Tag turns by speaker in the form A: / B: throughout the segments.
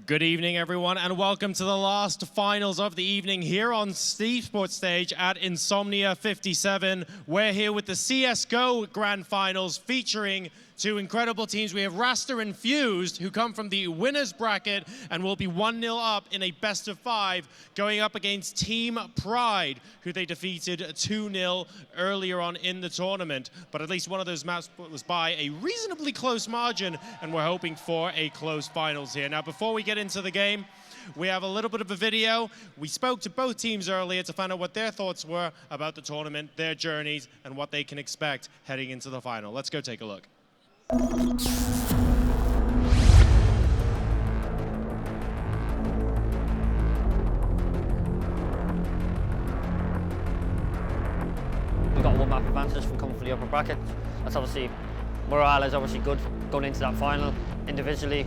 A: Good evening, everyone, and welcome to the last finals of the evening here on Steve Sports Stage at Insomnia 57. We're here with the CSGO Grand Finals featuring two incredible teams. We have Rasta and Infused, who come from the winners bracket and will be 1-0 up in a best-of-5, going up against Team Pride, who they defeated 2-0 earlier on in the tournament. But at least one of those maps was by a reasonably close margin, and we're hoping for a close finals here. Now, before we get into the game, we have a little bit of a video. We spoke to both teams earlier to find out what their thoughts were about the tournament, their journeys, and what they can expect heading into the final. Let's go take a look.
B: We got one map advantage from coming from the upper bracket. That's obviously, morale is obviously good going into that final. Individually,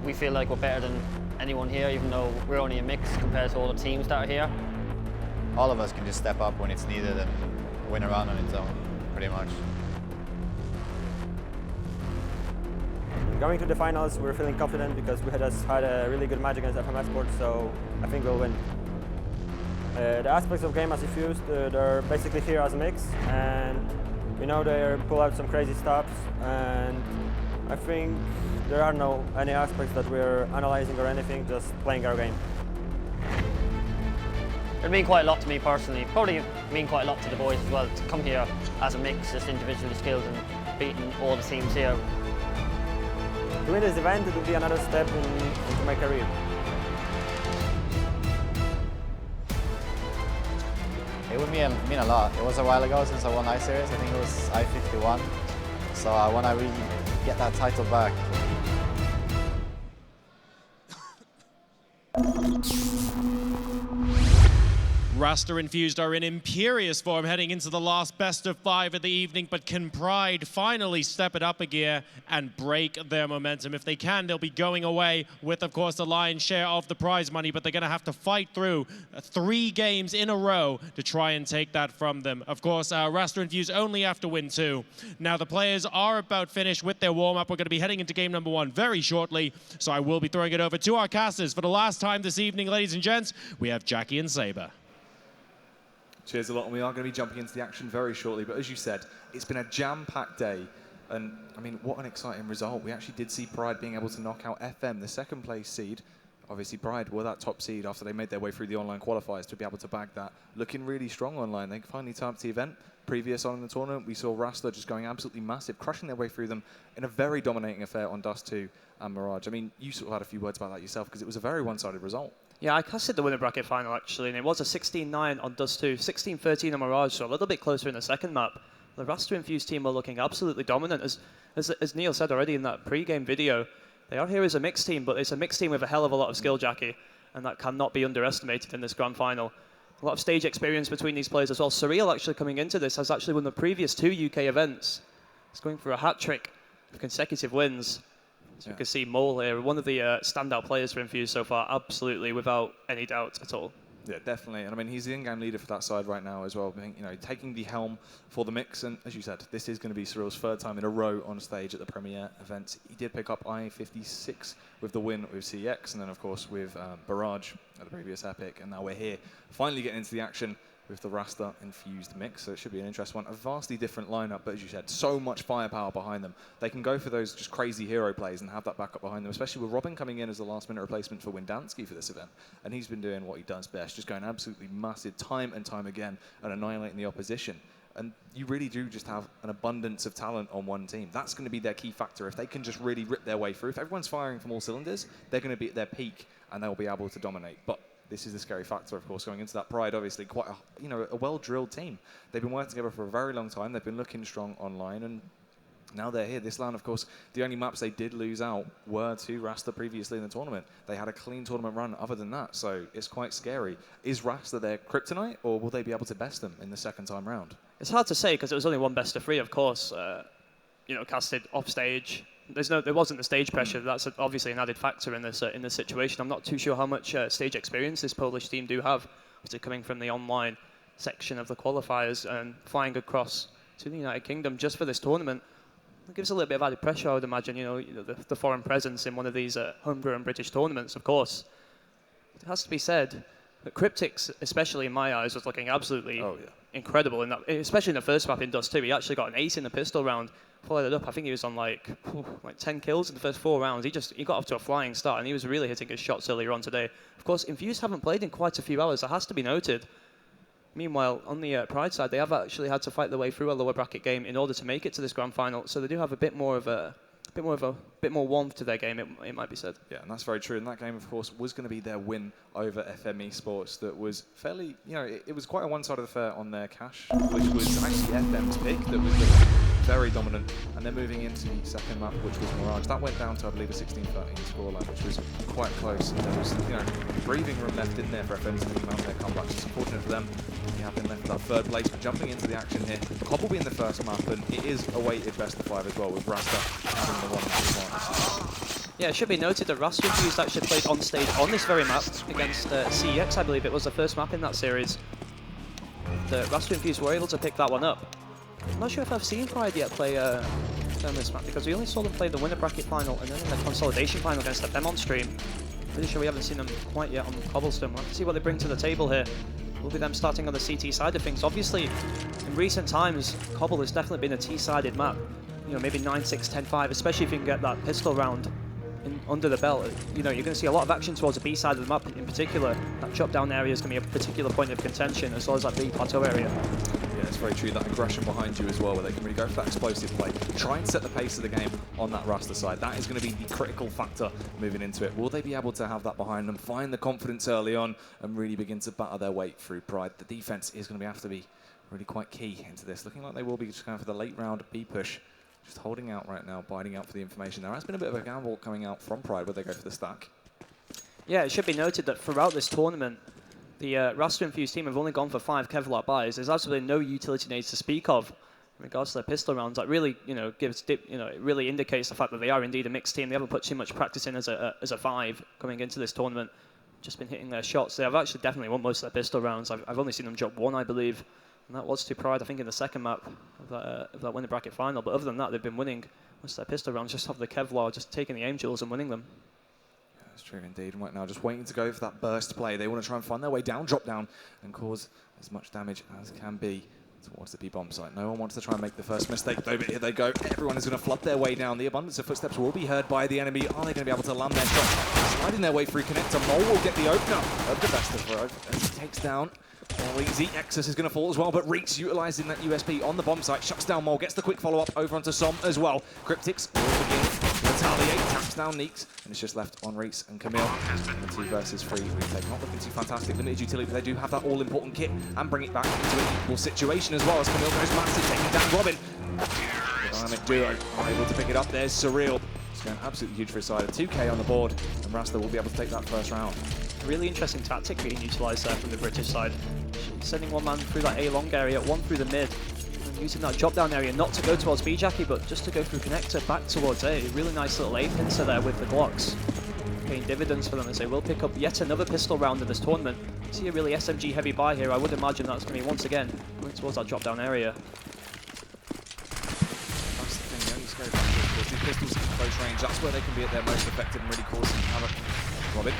B: we feel like we're better than anyone here, even though we're only a mix compared to all the teams that are here.
C: All of us can just step up when it's needed and win a round on its own, pretty much.
D: Going to the finals, we're feeling confident because we had a really good match against FMS Sports, so I think we'll win. The aspects of game as Infused, they're basically here as a mix, and we know they pull out some crazy stops, and I think there are no any aspects that we're analyzing or anything, just playing our game.
B: It mean quite a lot to me personally, probably mean quite a lot to the boys as well, to come here as a mix, just individually skilled and beating all the teams here.
D: To win this event, it will be another step into my career.
C: It would mean a lot. It was a while ago since I won I-Series. I think it was I-51. So I want to really get that title back.
A: Rasta and Infused are in imperious form heading into the last best-of-5 of the evening, but can Pride finally step it up a gear and break their momentum? If they can, they'll be going away with, of course, the lion's share of the prize money, but they're going to have to fight through 3 games in a row to try and take that from them. Of course, Rasta and Infused only have to win 2. Now, the players are about finished with their warm-up. We're going to be heading into game number 1 very shortly, so I will be throwing it over to our casters. For the last time this evening, ladies and gents, we have Jackie and Saber.
E: Cheers a lot, and we are going to be jumping into the action very shortly. But as you said, it's been a jam-packed day. And, I mean, what an exciting result. We actually did see Pride being able to knock out FM, the second-place seed. Obviously, Pride were that top seed after they made their way through the online qualifiers to be able to bag that. Looking really strong online. They finally turned up to the event. Previous on in the tournament, we saw Rasta just going absolutely massive, crushing their way through them in a very dominating affair on Dust 2 and Mirage. I mean, you sort of had a few words about that yourself because it was a very one-sided result.
F: Yeah, I casted the winner bracket final actually, and it was a 16-9 on Dust 2, 16-13 on Mirage, so a little bit closer in the second map. The Rasta Infused team are looking absolutely dominant. As Neil said already in that pre-game video, they are here as a mixed team, but it's a mixed team with a hell of a lot of skill, Jackie, and that cannot be underestimated in this grand final. A lot of stage experience between these players as well. Surreal actually coming into this has actually won the previous 2 UK events. He's going for a hat-trick of consecutive wins. So you can see Mole here, one of the standout players for Infused so far, absolutely without any doubt at all.
E: Yeah, definitely. And I mean, he's the in-game leader for that side right now as well. You know, taking the helm for the mix. And as you said, this is going to be Surreal's 3rd time in a row on stage at the Premier event. He did pick up I-56 with the win with CX, and then of course with Barrage at the previous Epic. And now we're here, finally getting into the action with the Rasta Infused mix, so it should be an interesting one. A vastly different lineup, but as you said, so much firepower behind them. They can go for those just crazy hero plays and have that backup behind them, especially with Robin coming in as the last-minute replacement for Windansky for this event. And he's been doing what he does best, just going absolutely massive time and time again and annihilating the opposition. And you really do just have an abundance of talent on one team. That's going to be their key factor. If they can just really rip their way through, if everyone's firing from all cylinders, they're going to be at their peak and they'll be able to dominate. But this is the scary factor, of course, going into that Pride. Obviously, quite a well-drilled team. They've been working together for a very long time. They've been looking strong online, and now they're here. This round, of course, the only maps they did lose out were to Rasta previously in the tournament. They had a clean tournament run other than that, so it's quite scary. Is Rasta their kryptonite, or will they be able to best them in the second time round?
F: It's hard to say because it was only one best of 3, of course. Casted off stage. There wasn't the stage pressure. That's obviously an added factor in this situation. I'm not too sure how much stage experience this Polish team do have, obviously coming from the online section of the qualifiers and flying across to the United Kingdom just for this tournament. It gives a little bit of added pressure, I would imagine. The foreign presence in one of these homegrown British tournaments, of course. It has to be said that Cryptix, especially in my eyes, was looking absolutely incredible in that, especially in the first map in Dust 2. He actually got an ace in the pistol round, followed it up. I think he was on like 10 kills in the first 4 rounds. He got off to a flying start, and he was really hitting his shots earlier on today. Of course, Infused haven't played in quite a few hours. That has to be noted. Meanwhile, on the Pride side, they have actually had to fight their way through a lower bracket game in order to make it to this grand final. So they do have a bit more warmth to their game, it might be said.
E: Yeah, and that's very true. And that game, of course, was going to be their win over FME Sports. That was fairly, it was quite a one-sided affair on their cash, which was actually FM's pick that was very dominant. And they're moving into the second map, which was Mirage. That went down to, I believe, a 16-13 scoreline, which was quite close. And there was, breathing room left in there for FM to mount their comebacks. It's unfortunate for them. They have been left for that third place, but jumping into the action here. Cobb will be in the first map, and it is a weighted best of 5 as well, with Rasta having the one advantage.
F: Yeah, it should be noted that Rasta Infused actually played on stage on this very map against CEX, I believe it was the first map in that series. The Rasta Infused were able to pick that one up. I'm not sure if I've seen Pride yet play on this map, because we only saw them play the winner bracket final and then in the consolidation final against them on stream. Pretty sure we haven't seen them quite yet on Cobblestone. We'll have to see what they bring to the table here. Will be them starting on the CT side of things. Obviously, in recent times, Cobble has definitely been a T-sided map. Maybe 9-6, 10-5, especially if you can get that pistol round under the belt. You're going to see a lot of action towards the B side of the map in particular. That drop down area is going to be a particular point of contention, as well as that B plateau area.
E: Yeah, it's very true. That aggression behind you as well, where they can really go for that explosive play. Try and set the pace of the game on that Rasta side. That is going to be the critical factor moving into it. Will they be able to have that behind them, find the confidence early on, and really begin to batter their way through Pride? The defense is going to have to be really quite key into this. Looking like they will be just going for the late round B push. Just holding out right now, biding out for the information. There has been a bit of a gamble coming out from Pride where they go for the stack.
F: Yeah, it should be noted that throughout this tournament, the Rasta Infused team have only gone for 5 Kevlar buys. There's absolutely no utility nades to speak of in regards to their pistol rounds. That really, it really indicates the fact that they are indeed a mixed team. They haven't put too much practice in as a 5 coming into this tournament. Just been hitting their shots. They have actually definitely won most of their pistol rounds. I've only seen them drop 1, I believe. And that was to Pride, I think, in the second map of that winner bracket final. But other than that, they've been winning most of their pistol rounds just off the Kevlar, just taking the aim duels and winning them.
E: Yeah, that's true indeed. And right now, just waiting to go for that burst play. They want to try and find their way down, drop down, and cause as much damage as can be towards the B-bomb site. No one wants to try and make the first mistake, though, but here they go. Everyone is going to flood their way down. The abundance of footsteps will be heard by the enemy. Are they going to be able to land their shot? Sliding their way through connector. Mole will get the opener of the best of 5 as he takes down all easy. Exus is going to fall as well, but Reeks utilising that USP on the bomb site, shuts down Mole, gets the quick follow-up over onto Som as well. Cryptix will begin to retaliate, taps down Neeks, and it's just left on Reeks and Camille. And the 2 versus 3 retake. Not looking too fantastic. Limited utility, but they do have that all-important kit and bring it back into an equal situation as well as Camille goes massive, taking down Robin. The dynamic duo are able to pick it up. There's Surreal. It's going absolutely huge for his side. A 2K on the board, and Rasta will be able to take that first round.
F: Really interesting tactic being utilised there from the British side. Sending one man through that A long area, one through the mid, and using that drop down area not to go towards B Jackie, but just to go through connector back towards A. Really nice little A pincer there with the Glocks. Paying dividends for them as they will pick up yet another pistol round in this tournament. See a really SMG heavy buy here. I would imagine that's going to be once again going towards that drop down area.
E: That's the thing, the only scary factor is these pistols in close range. That's where they can be at their most effective and really cause some havoc. Robin.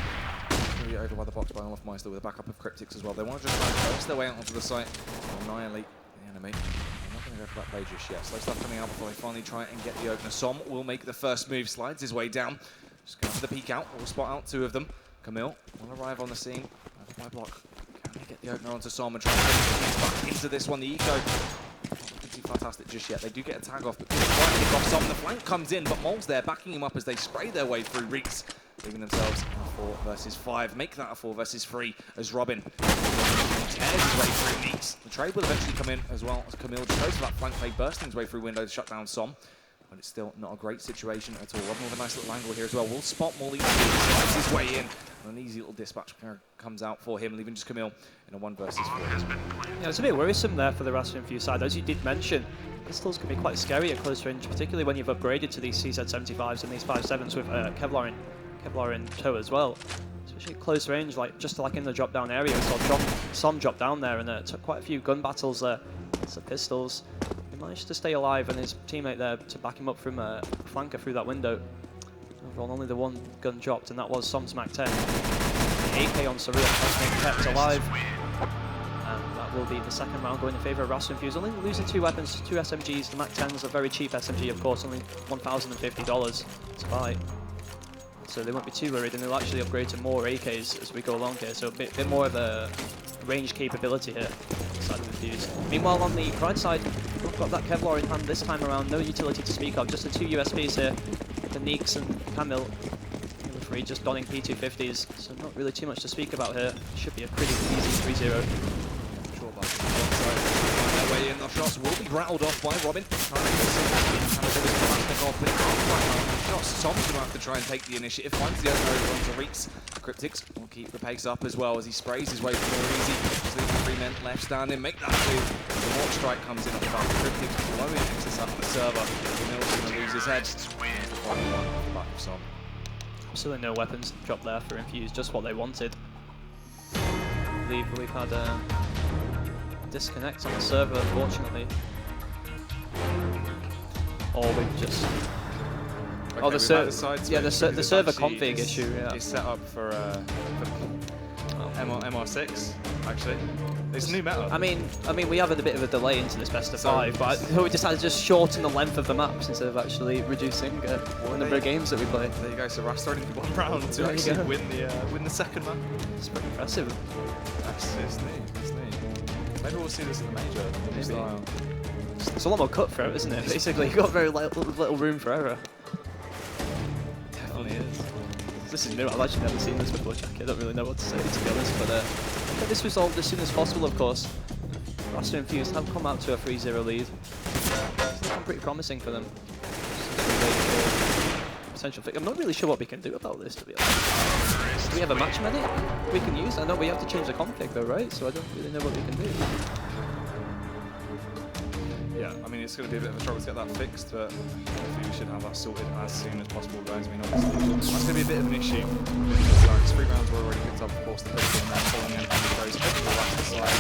E: Over by the box by Olafmeister with a backup of Cryptix as well. They want to just try and burst their way out onto the site and annihilate the enemy. They're not going to go for that play just yet. Slow stuff coming out before they finally try and get the opener. Som will make the first move, slides his way down. Just going for the peek out. We'll spot out 2 of them. Camille will arrive on the scene. Over by block. Can they get the opener onto Som and try and get back into this one? The eco not looking too fantastic just yet. They do get a tag off, but quite pick off Som. The flank comes in, but Mole's there backing him up as they spray their way through Reeks. leaving themselves in a 4 versus 5. Make that a 4 versus 3 as Robin tears his way through Neeks. The trade will eventually come in as well as Camille just goes for that flank play, bursting his way through window to shut down Som. But it's still not a great situation at all. Robin with a nice little angle here as well. Will spot Morley, slides his way in. And an easy little dispatch comes out for him, leaving just Camille in a 1 versus 4.
F: Yeah, it's a bit worrisome there for the Rasta Infused side. As you did mention, pistols can be quite scary at close range, particularly when you've upgraded to these CZ75s and these 5.7s with Kevlar in tow as well. Especially at close range, like just like in the drop down area. We saw Som drop down there and took quite a few gun battles there. So pistols. He managed to stay alive and his teammate there to back him up from a flanker through that window. Overall, only the 1 gun dropped, and that was Som's Mac 10. The AK on Surreal has been kept alive. And that will be the second round going in favour of Rasta Infused. Only losing 2 weapons, 2 SMGs. The Mac 10 is a very cheap SMG, of course, only $1,050 to buy. So they won't be too worried, and they'll actually upgrade to more AKs as we go along here. So a bit more of a range capability here side of Infused. Meanwhile, on the Pride side, we've got that Kevlar in hand this time around. No utility to speak of, just the 2 USPs here. The Neeks and Camille. The 3 just donning P250s, so not really too much to speak about here. Should be a pretty easy 3-0.
E: Their way in, the shots will be rattled off by Robin. Som's going to have to try and take the initiative. Finds the other over onto Reeks. Cryptics will keep the pace up as well as he sprays his way more easy. Just leaving 3 men left standing. Make that move. The Hawk Strike comes in at the back. Cryptics blowing Nexus up the server. Camille's going to lose his head. Back of Som.
F: Absolutely no weapons dropped there for Infused, just what they wanted. I believe we've had a disconnect on the server, unfortunately. Or we've just...
E: Okay,
F: oh, the server
E: config
F: issue, yeah.
E: It's set up for MR6, actually. It's new meta.
F: I mean, we have a bit of a delay into this best of 5, but we decided to just shorten the length of the maps instead of actually reducing the number of games that we play.
E: There you go. So Rasta only 1 round to actually win the second map.
F: It's pretty impressive.
E: It's neat. Maybe we'll see this in the major.
F: Maybe. It's a lot more cutthroat, isn't it? Basically, you've got very little room for error.
E: Definitely is.
F: This is new. I've actually never seen this before, Jack. I don't really know what to say, to be honest, but get this resolved as soon as possible, of course. Rasta Infused have come out to a 3-0 lead. It's looking pretty promising for them. Potential fix. I'm not really sure what we can do about this, to be honest. Do we have a match medic we can use? I know we have to change the config though, right? So I don't really know what we can do.
E: Yeah, I mean, it's going to be a bit of a struggle to get that fixed, but hopefully we should have that sorted as soon as possible, guys. I mean, obviously, that's going to be a bit of an issue. Because 3 rounds were already picked up, of course, the pistol, and then pulling in and throws hopefully the last side,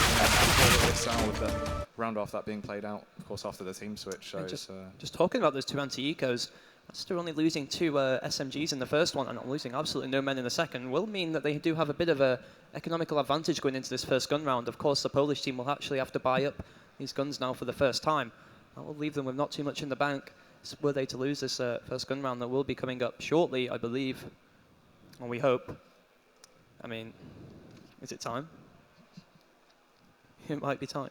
E: and then this out with the round off that being played out, of course, after the team switch. So
F: just talking about those 2 anti-ecos, still only losing 2 SMGs in the first one and not losing absolutely no men in the second will mean that they do have a bit of a economical advantage going into this first gun round. Of course, the Polish team will actually have to buy up these guns now for the first time. That will leave them with not too much in the bank were they to lose this first gun round that will be coming up shortly, I believe. And we hope. I mean, is it time? It might be time.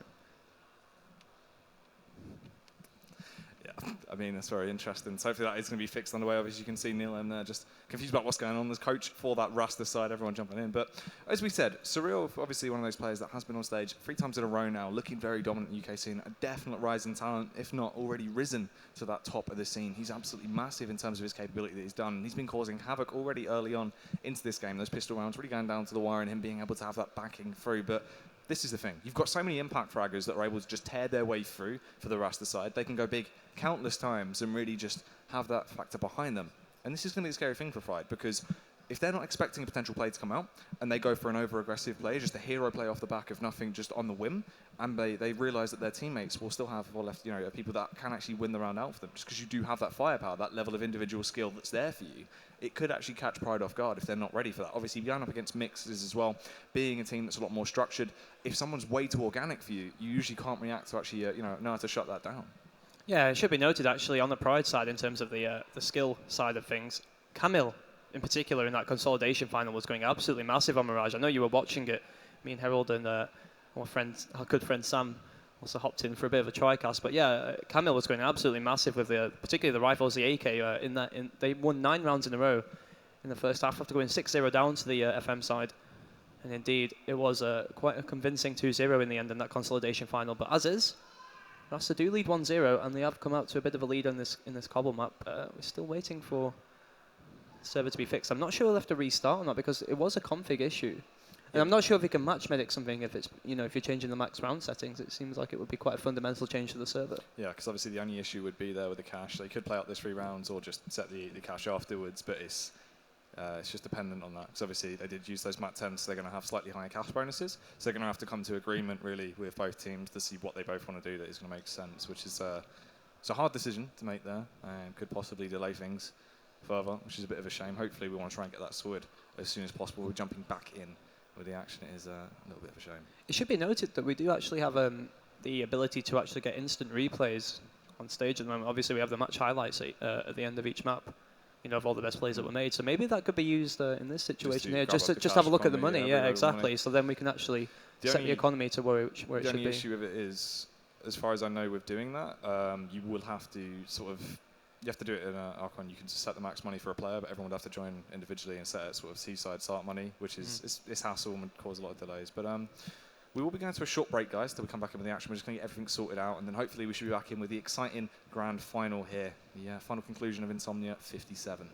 E: I mean, that's very interesting. So hopefully that is going to be fixed on the way. Obviously, you can see Neil in there just confused about what's going on. There's coach for that Rasta side, everyone jumping in. But as we said, Surreal, obviously one of those players that has been on stage 3 times in a row now, looking very dominant in the UK scene, a definite rise in talent, if not already risen to that top of the scene. He's absolutely massive in terms of his capability that he's done. He's been causing havoc already early on into this game. Those pistol rounds really going down to the wire and him being able to have that backing through. But this is the thing. You've got so many impact fraggers that are able to just tear their way through for the Rasta side. They can go big countless times and really just have that factor behind them. And this is going to be a scary thing for Fried, because if they're not expecting a potential play to come out and they go for an over-aggressive play, just a hero play off the back of nothing, just on the whim, and they realise that their teammates will still have people that can actually win the round out for them, just because you do have that firepower, that level of individual skill that's there for you. It could actually catch Pride off guard if they're not ready for that. Obviously, going up against mixes as well, being a team that's a lot more structured, if someone's way too organic for you, you usually can't react to actually know how to shut that down.
F: Yeah, it should be noted actually on the Pride side in terms of the skill side of things. Camille, in particular, in that consolidation final was going absolutely massive on Mirage. I know you were watching it. Me and Harold and our good friend Sam also hopped in for a bit of a try-cast. But yeah, Camille was going absolutely massive with particularly the rifles, the AK. They won 9 rounds in a row in the first half after going 6-0 down to the FM side. And indeed, it was quite a convincing 2-0 in the end in that consolidation final. But as is, Rasta do lead 1-0, and they have come out to a bit of a lead on this cobble map. We're still waiting for the server to be fixed. I'm not sure we'll have to restart or not because it was a config issue. And I'm not sure if we can match medic something if it's, if you're changing the max round settings. It seems like it would be quite a fundamental change to the server.
E: Yeah, because obviously the only issue would be there with the cache. They could play out the 3 rounds or just set the cache afterwards, but it's just dependent on that. Because obviously they did use those MAT 10s, so they're going to have slightly higher cache bonuses. So they're going to have to come to agreement really with both teams to see what they both want to do that is going to make sense, which is it's a hard decision to make there and could possibly delay things further, which is a bit of a shame. Hopefully we want to try and get that sorted as soon as possible. We're jumping back in with the action. It is a little bit of a shame.
F: It should be noted that we do actually have the ability to actually get instant replays on stage at the moment. Obviously we have the match highlights at the end of each map, of all the best plays that were made. So maybe that could be used in this situation here. Just have a look at the money. Yeah, exactly. So then we can actually set the economy to where it should be.
E: The only issue with it is, as far as I know with doing that, you will have to you have to do it in Archon. You can just set the max money for a player, but everyone would have to join individually and set it seaside start money, which is it's hassle and would cause a lot of delays. But we will be going to a short break, guys, till we come back in with the action. We're just going to get everything sorted out, and then hopefully we should be back in with the exciting grand final here, the final conclusion of Insomnia 57.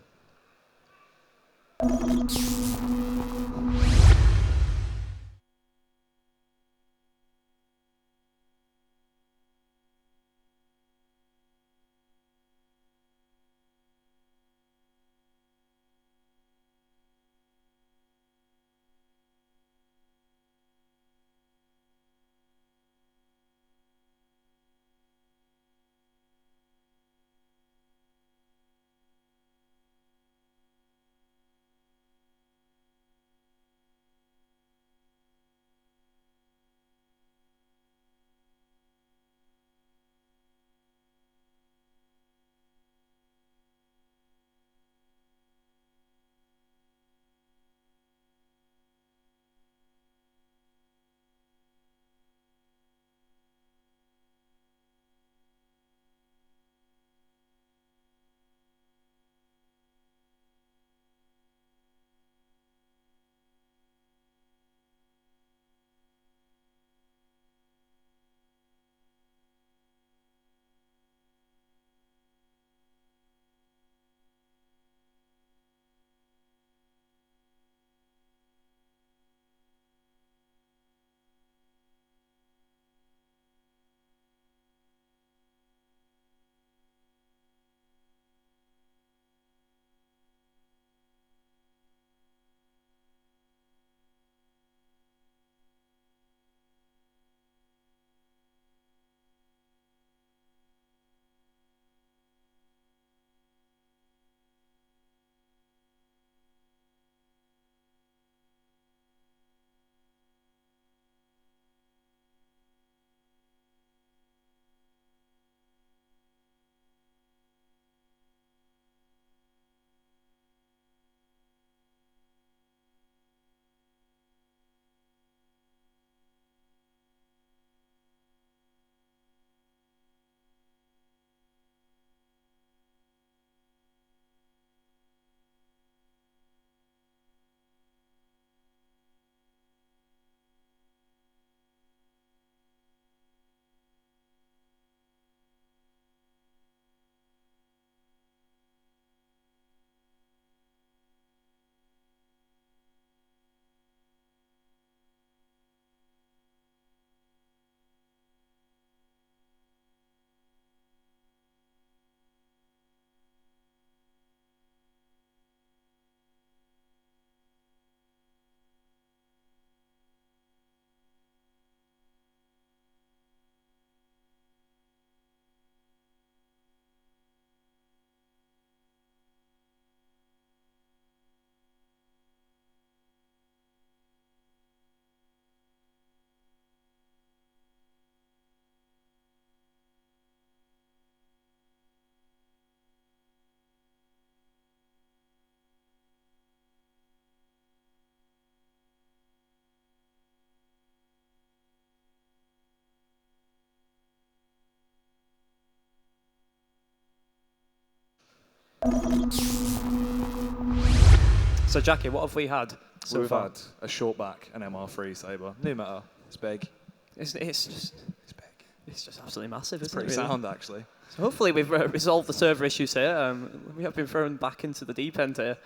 F: So Jackie, what have we had so
E: We've
F: far?
E: had a short back, an MR3 Sabre. New meta. It's big.
F: It's just absolutely massive, isn't
E: Pretty
F: it? Really?
E: sound, actually.
F: So hopefully we've resolved the server issues here. We have been thrown back into the deep end here.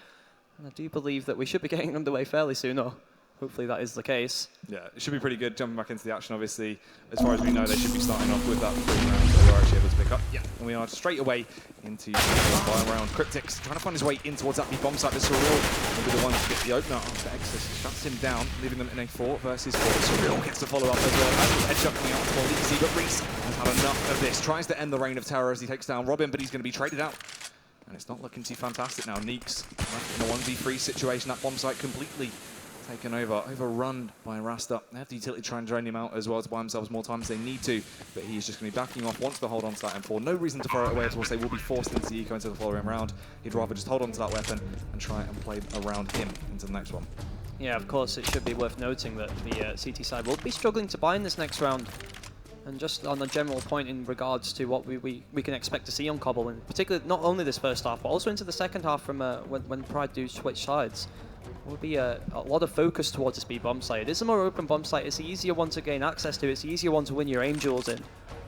F: And I do believe that we should be getting underway fairly soon, or hopefully that is the case.
E: Yeah, it should be pretty good jumping back into the action. Obviously, as far as we know, they should be starting off with that 3 rounds that we're actually able to pick up. Yeah, and we are straight away into the round. Cryptix trying to find his way in towards that bomb site. But Surreal will be the one to get the opener after Exodus shuts him down, leaving them in a 4 versus 4. Surreal gets the follow up as well. Headshot coming out for easy, but Reese has had enough of this. Tries to end the reign of terror as he takes down Robin, but he's going to be traded out. And it's not looking too fantastic now. Neeks left in a 1v3 situation. That bomb site completely taken over, overrun by Rasta. They have the utility to try and drain him out as well to buy themselves more time as they need to, but he's just going to be backing off, wants to hold on to that M4. No reason to throw it away at all, so they will be forced into the eco into the following round. He'd rather just hold on to that weapon and try and play around him into the next one.
F: Yeah, of course, it should be worth noting that the CT side will be struggling to buy in this next round. And just on a general point in regards to what we can expect to see on Cobble, and particularly not only this first half, but also into the second half from when Pride do switch sides. Will be a lot of focus towards this B bomb site. It is a more open bomb site. It's the easier one to gain access to. It's the easier one to win your aim duels in.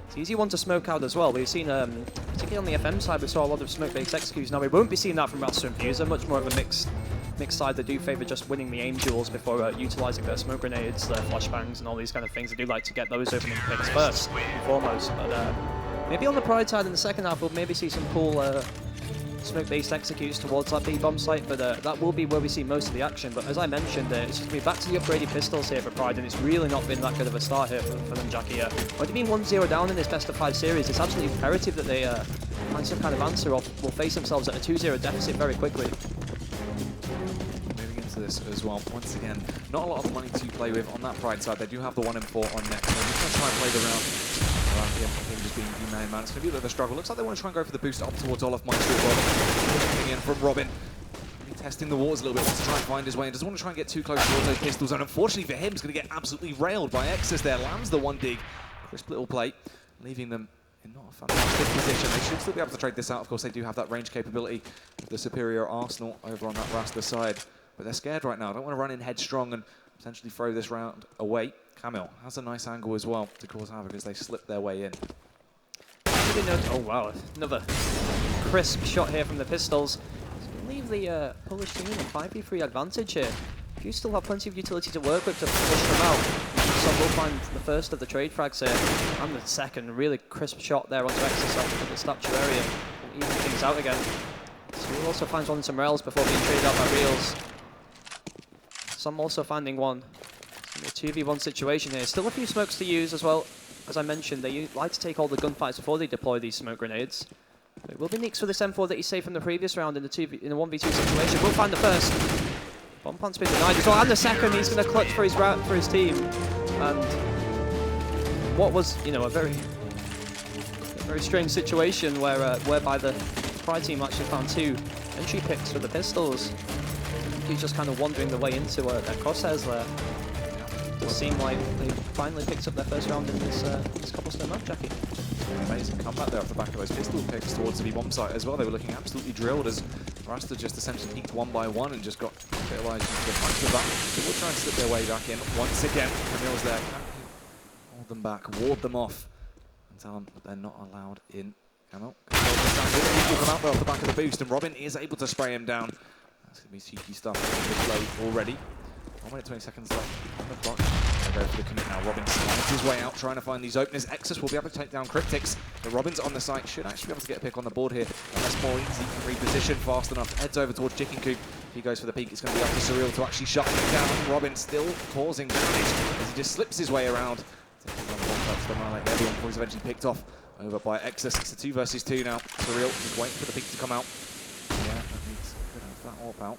F: It's the easier one to smoke out as well. We've seen, particularly on the FM side, we saw a lot of smoke-based executes. Now we won't be seeing that from Rasta and Infused. Much more of a mixed side that do favour just winning the aim duels before utilising their smoke grenades, their flashbangs, and all these kind of things. They do like to get those opening picks first and foremost. But maybe on the Pride side in the second half, we'll maybe see some cool smoke-based executes towards that B-bomb site, but that will be where we see most of the action. But as I mentioned, it's just going to be back to the upgraded pistols here for Pride, and it's really not been that good of a start here for them, Jackie. Already been 1-0 down in this best-of-5 series. It's absolutely imperative that they find some kind of answer, or will face themselves at a 2-0 deficit very quickly.
E: Moving into this as well, once again, not a lot of money to play with on that Pride side. They do have the 1-4 on next, so they're just going to try and play the round around him just being the main man. It's going to be a bit of a struggle. Looks like they want to try and go for the boost up towards Olaf Meister as well. Coming in from Robin. Testing the waters a little bit, wants to try and find his way and doesn't want to try and get too close towards those pistols. And unfortunately for him, he's going to get absolutely railed by Exodus there. Lands the 1 dig. Crisp little play, leaving them in not a fantastic position. They should still be able to trade this out. Of course, they do have that range capability with the superior arsenal over on that Rasta side. But they're scared right now. Don't want to run in headstrong and potentially throw this round away. Camille has a nice angle as well to cause havoc as they slip their way in.
F: Oh wow, another crisp shot here from the pistols. Leave the Polish team in a 5v3 advantage here. You still have plenty of utility to work with to push them out. So we'll find the first of the trade frags here, and the second really crisp shot there onto Exodus at the statue area. Even things out again. So we'll also find one in some rails before being traded out by Reels. Some also finding one. In a 2v1 situation here. Still a few smokes to use as well. As I mentioned, they like to take all the gunfights before they deploy these smoke grenades. It will be Nix for this M4 that he saved from the previous round in the 1v2 situation. We'll find the first. Bomb plant's been denied as well, and the second. He's going to clutch for his team. And what was, you know, a very strange situation whereby the Pride team actually found 2 entry picks for the pistols. He's just kind of wandering the way into their crosshairs there. It seemed like they finally picked up their first round in this cobblestone map, Jackie.
E: Amazing comeback there off the back of those pistol picks towards the B-bomb site as well. They were looking absolutely drilled as Rasta just essentially peeked 1 by 1 and just got fertilized into the punch of that. They will try and slip their way back in once again. Camille's there. Hold them back, ward them off, and tell them that they're not allowed in. Camille will come out there off the back of the boost, and Robin is able to spray him down. That's going to be cheeky stuff on the play already. 1 minute 20 seconds left on the clock. They go for the commit now. Robin slides his way out, trying to find these openers. Exodus will be able to take down Cryptix. The Robin's on the site, should actually be able to get a pick on the board here. Unless more easy can reposition fast enough. Heads over towards Chicken Coop. If he goes for the peak, it's going to be up to Surreal to actually shut him down. Robin still causing damage as he just slips his way around. Everyone before he's eventually picked off over by Exodus. It's a 2 versus 2 now. Surreal is waiting for the peak to come out. Yeah, he's going to have that AWP out.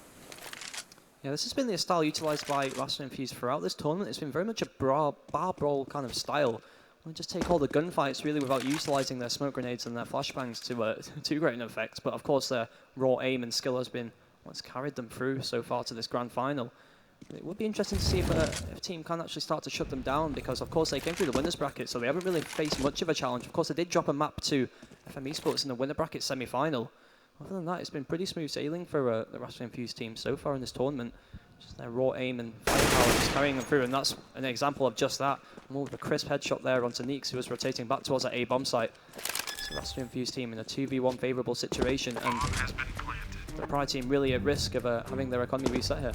F: Yeah, this has been the style utilised by Rasta and Infused throughout this tournament. It's been very much a bar brawl kind of style. We just take all the gunfights really without utilising their smoke grenades and their flashbangs to great an effect. But of course, their raw aim and skill has been what's carried them through so far to this grand final. It would be interesting to see if a team can actually start to shut them down, because of course they came through the winners bracket, so they haven't really faced much of a challenge. Of course, they did drop a map to FM Esports in the winner bracket semi-final. other than that, it's been pretty smooth sailing for the Rasta Infused team so far in this tournament. Just their raw aim and firepower just carrying them through, and that's an example of just that. More of a crisp headshot there onto Neeks, who was rotating back towards that A bomb site. So Rasta Infused team in a 2v1 favourable situation, and the Pride team really at risk of having their economy reset here.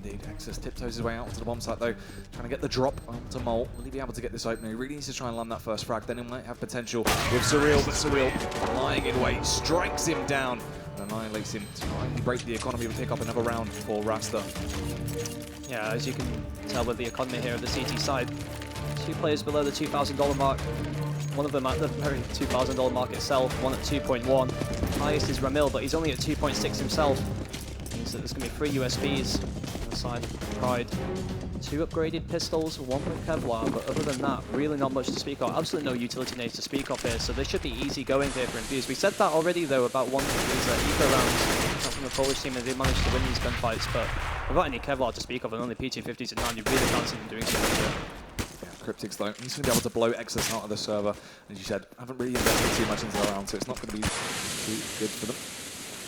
E: Indeed, Exus tiptoes his way out to the bomb site though, trying to get the drop onto Mole. Will he be able to get this opening? He really needs to try and land that first frag, then he might have potential with Surreal, but Surreal lying in wait, strikes him down and annihilates him to finally break the economy and pick up another round for Rasta.
F: Yeah, as you can tell with the economy here of the CT side, 2 players below the $2,000 mark. One of them at the very $2,000 mark itself, one at 2.1. Highest is Ramil, but he's only at 2.6 himself. Means that there's going to be 3 USBs on the side of Pride. 2 upgraded pistols, 1 with Kevlar, but other than that, really not much to speak of. Absolutely no utility nades to speak of here, so this should be easy going here for Infused. We said that already, though, about one of these eco rounds from the Polish team, and they managed to win these gunfights, but without any Kevlar to speak of and only P250s at 9, you really can't see them doing so much here.
E: Cryptics though, he's going to be able to blow Exus out of the server. As you said, haven't really invested too much into the round, so it's not going to be too good for them.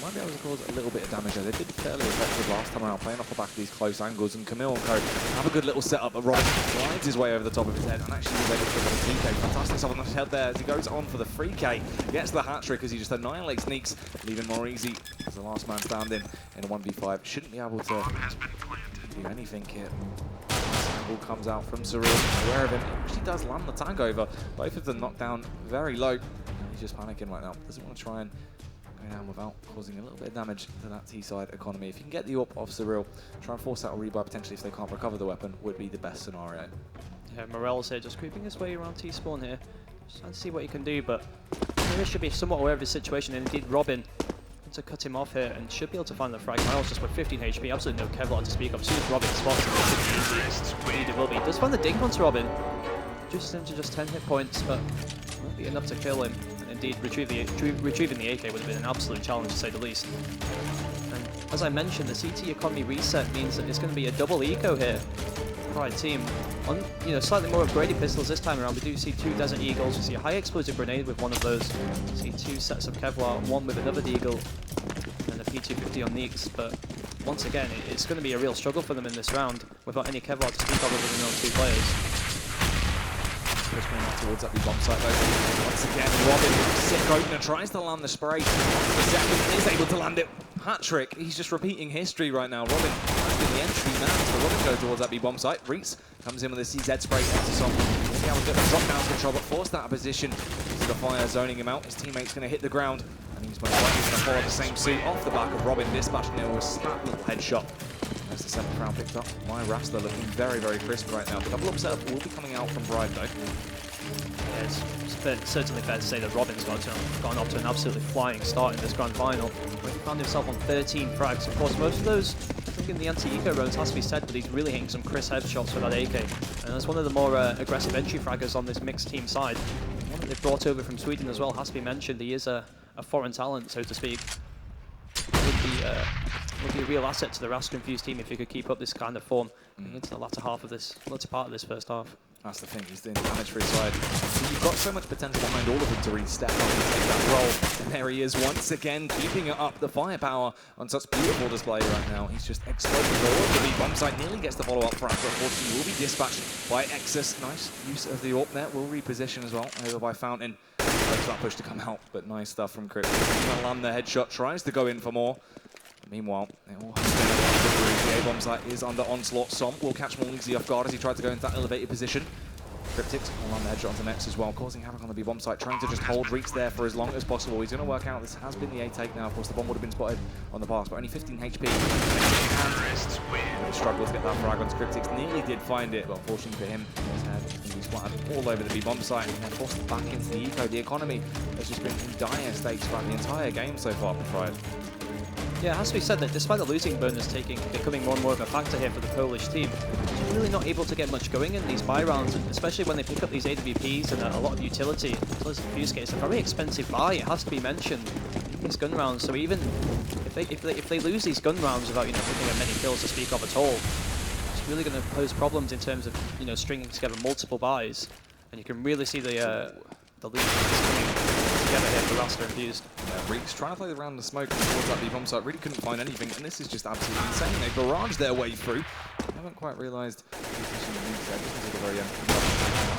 E: Might be able to cause a little bit of damage there. They've been fairly effective last time around, playing off the back of these close angles, and Camille and Co have a good little setup, but Rob glides his way over the top of his head and actually is able to pick up a TK. Fantastic stuff on the head there as he goes on for the 3K. Gets the hat-trick as he just annihilates Neeks, leaving more easy as the last man standing in a 1v5. Shouldn't be able to do anything here. Angle comes out from Surreal, aware of him. He actually does land the tank over. Both of them knocked down very low. He's just panicking right now. Doesn't want to try and go down without causing a little bit of damage to that T-side economy. If you can get the AWP off Surreal, try and force out a rebuy potentially if they can't recover the weapon, would be the best scenario.
F: Yeah, Morel's here just creeping his way around T-spawn here. Just trying to see what he can do, but he should be somewhat aware of his situation, and indeed Robin to cut him off here and should be able to find the frag. Miles just with 15 HP, absolutely no Kevlar to speak of. As soon as Robin spots him, it should be easy. Indeed it will be. Does find the dink onto Robin, just into just 10 hit points, but won't be enough to kill him. And indeed retrieving the AK would have been an absolute challenge to say the least. And as I mentioned, the CT economy reset means that it's going to be a double eco here. Pride team on, slightly more upgraded pistols this time around. We do see 2 Desert Eagles. We see a high explosive grenade with one of those. We see 2 sets of Kevlar, one with another Deagle, and a P250 on Neeks. But once again, it's going to be a real struggle for them in this round without any Kevlar to speak of other than those 2 players.
E: Just going out towards that bomb site though. Once again, Robin, sick opener, tries to land the spray. The second is able to land it. Hat-trick. He's just repeating history right now. Robin has been the entry man. So Robin goes towards that B bomb site. Reese comes in with a CZ spray. Exus will be able to get the drop down control, but forced out of position into the fire, zoning him out. His teammate's going to hit the ground, and he's most likely going to follow the same suit off the back of Robin, dispatching him with a snap little headshot. As the 7th round picked up by Rasta, looking very, very crisp right now. The double upset will be coming out from Bride though.
F: Yeah, it's certainly fair to say that Robin's gone off to an absolutely flying start in this grand final. He found himself on 13 frags. Of course, most of those, I think in the anti-eco rounds, has to be said, but he's really hitting some crisp headshots with that AK. And that's one of the more aggressive entry fraggers on this mixed team side. One that they've brought over from Sweden as well has to be mentioned. He is a foreign talent, so to speak. Would be a real asset to the Rasta Infused team if he could keep up this kind of form into the latter part of this first half.
E: That's the thing, he's doing damage for his side. You've got so much potential behind all of them to really step up and take that role. And there he is once again, keeping it up. The firepower on such beautiful display right now. He's just exploding forward. The B bomb site nearly gets the follow-up frag, but unfortunately he will be dispatched by Exus. Nice use of the AWP there. Will reposition as well over by Fountain. Takes that push to come out, but nice stuff from Crypt. He's going to land the headshot, tries to go in for more. Meanwhile, the A-bomb site is under onslaught. Som will catch more easily off guard as he tried to go into that elevated position. Cryptics will land the headshot onto Nex as well, causing havoc on the B-bomb site, trying to just hold Reeks there for as long as possible. He's going to work out. This has been the A take now. Of course, the bomb would have been spotted on the pass, but only 15 HP. He struggled to get that frag onto Cryptics. Nearly did find it, but unfortunately for him, his head he's splattered all over the B-bomb site and forced back into the eco. The economy has just been in dire stakes throughout the entire game so far for Pride.
F: Yeah, it has to be said that despite the losing bonus becoming more and more of a factor here for the Polish team, they're really not able to get much going in these buy rounds, especially when they pick up these AWPs and a lot of utility. So as Infused gets a very expensive buy, it has to be mentioned, these gun rounds. So even if they lose these gun rounds without picking up many kills to speak of at all, it's really going to pose problems in terms of stringing together multiple buys, and you can really see the lead coming together here for Rasta Infused.
E: Yeah, Reeks trying to play around the smoke towards that B-bomb site, really couldn't find anything, and this is just absolutely insane. They barraged their way through. I haven't quite realised the position of Reeks there, just until the very end.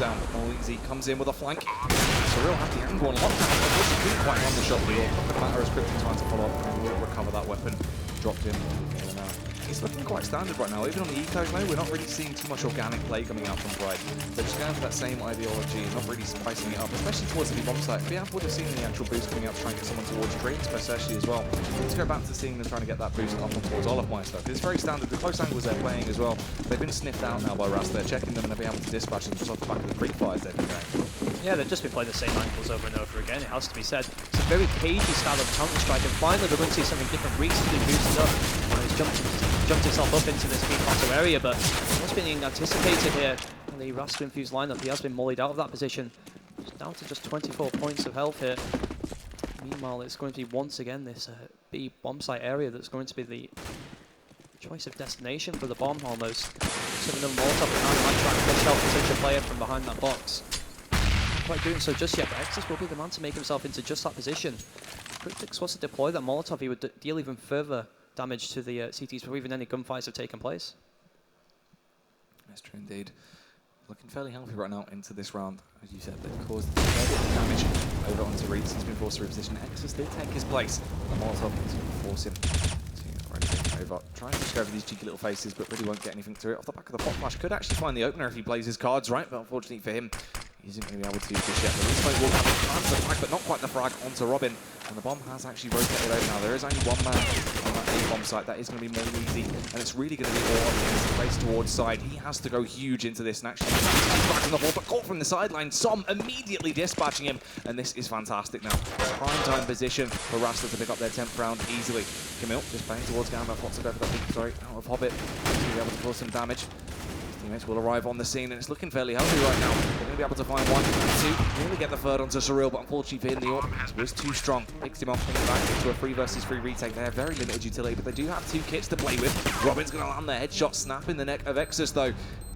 E: Down, all easy, comes in with a flank. Surreal had the angle on lockdown, unfortunately couldn't quite run the shot with it. Not going to matter as Cryptic trying to follow up and will recover that weapon. Dropped in. He's looking quite standard right now. Even on the ecos mode, we're not really seeing too much organic play coming out from Pride. They're just going for that same ideology and not really spicing it up, especially towards the bomb site. We would have seen the actual boost coming out to try and get someone towards Dreams, especially as well. Let's go back to seeing them trying to get that boost up and towards Olofmeister. It's very standard. The close angles they're playing as well. They've been sniffed out now by Rasta. They're checking them and they'll be able to dispatch them just off the back of the creep fires they've been going.
F: Yeah, they've just been playing the same angles over and over again, it has to be said. It's a very cagey style of Counter-Strike, and finally we're going to see something different. Reeks has been boosted up, and he's jumped himself up into this big plateau area, but what's being anticipated here in the Rasta Infused lineup, he has been mollied out of that position. He's down to just 24 points of health here. Meanwhile, it's going to be once again this B bomb site area that's going to be the choice of destination for the bomb almost. So another Molotov behind might try and push out potential player from behind that box. Not quite doing so just yet, but Exus will be the man to make himself into just that position. Cryptic's supposed to deploy that Molotov, he would deal even further damage to the CTs before even any gunfights have taken place.
E: That's true indeed. Looking fairly healthy right now into this round. As you said, they've caused a fair bit of damage over onto Reeks. He's been forced to reposition. Exus did take his place. The Molotov is going to force him to over. Trying to discover these cheeky little faces, but really won't get anything through it. Off the back of the pop flash, could actually find the opener if he plays his cards right, but unfortunately for him, he isn't going to be able to just yet. The respawn will have the frag, but not quite the frag onto Robin. And the bomb has actually rotated over now. There is only one man on that A-bomb site. That is going to be more easy, and it's really going to be all on his place towards side. He has to go huge into this and actually back on the ball, but caught from the sideline. Som immediately dispatching him, and this is fantastic now. Prime time position for Rasta to pick up their 10th round easily. Camille just playing towards Gamma, wants to go for that big, out of Hobbit to be able to cause some damage. Teammates will arrive on the scene, and it's looking fairly healthy right now. They're going to be able to find one, two, really get the third onto Surreal, but unfortunately for him, the AWP was too strong. Picks him off, coming back into a 3 versus 3 retake. They have very limited utility, but they do have 2 kits to play with. Robin's going to land the headshot, snap in the neck of Exus though.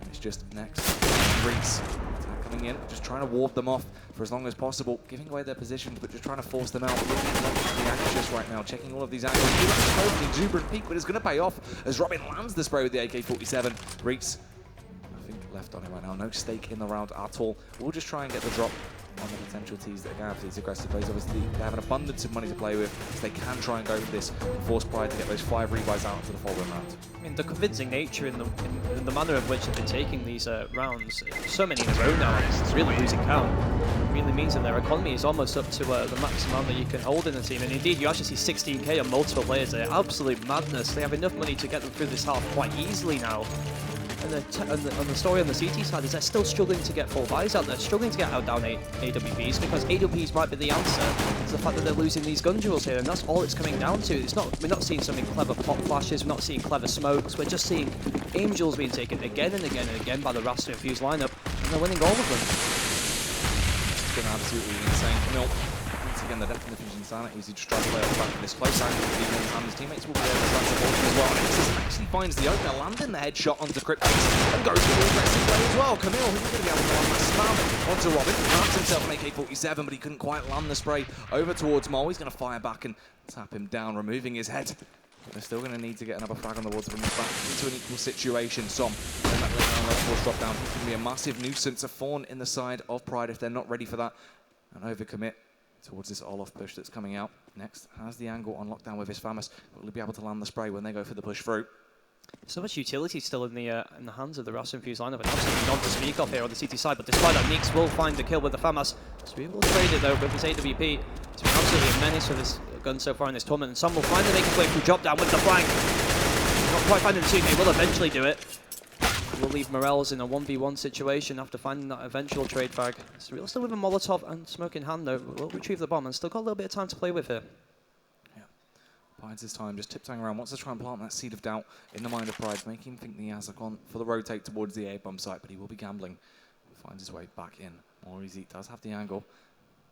E: It's just next. Reeks coming in, just trying to ward them off for as long as possible, giving away their positions, but just trying to force them out. Really anxious right now, checking all of these angles. Totally exuberant peak, but it's going to pay off as Robin lands the spray with the AK-47. Reeks, left on it right now, no stake in the round at all. We'll just try and get the drop on the potential tees that are going for these aggressive plays. Obviously, they have an abundance of money to play with, so they can try and go for this and force Pride to get those 5 rebuys out into the following round.
F: I mean, the convincing nature in the manner of which they've been taking these rounds, so many in a row now, it's really losing count. It really means that their economy is almost up to the maximum that you can hold in the team. And indeed, you actually see 16k on multiple players there. Absolute madness. They have enough money to get them through this half quite easily now. And the story on the CT side is they're still struggling to get full buys out there, struggling to get out down AWPs, because AWPs might be the answer to the fact that they're losing these gun duels here, and that's all it's coming down to. We're not seeing something clever pop flashes, we're not seeing clever smokes, we're just seeing angels being taken again and again and again by the Rasta Infused lineup, and they're winning all of them.
E: It's been absolutely insane. Camille, once again, the depth and diffusion sanity as he just tries to play off the back of this close angle. And his teammates will be able to support him as well. And Exus actually finds the opener, landing the headshot onto Cryptic, and goes for the aggressive play as well. Camille, who's going to be able to land that spam onto Robin, lands himself an AK-47, but he couldn't quite land the spray over towards Mole. He's going to fire back and tap him down, removing his head. But they're still going to need to get another frag on the wall to bring this back into an equal situation. Som, and that force drop down, he's going to be a massive nuisance, a thorn in the side of Pride if they're not ready for that. And overcommit towards this Olof push that's coming out. Next has the angle on lockdown with his Famous, but will be able to land the spray when they go for the push through.
F: So much utility still in the hands of the Rasta Infused lineup, and absolutely none to speak of here on the CT side, but despite that, Nix will find the kill with the Famous. So we will trade it though with his AWP. It's been absolutely a menace for this gun so far in this tournament, and Som will finally make his way through drop down with the flank. Not quite finding the 2K, will eventually do it. We'll leave Morels in a 1v1 situation after finding that eventual trade frag. Surreal still with a Molotov and smoke in hand though. We'll retrieve the bomb and still got a little bit of time to play with here.
E: Yeah, bides his time, just tiptoeing around, wants to try and plant that seed of doubt in the mind of Pride, making him think that he has gone for the rotate towards the A-bomb site, but he will be gambling. Finds his way back in. More easy, does have the angle.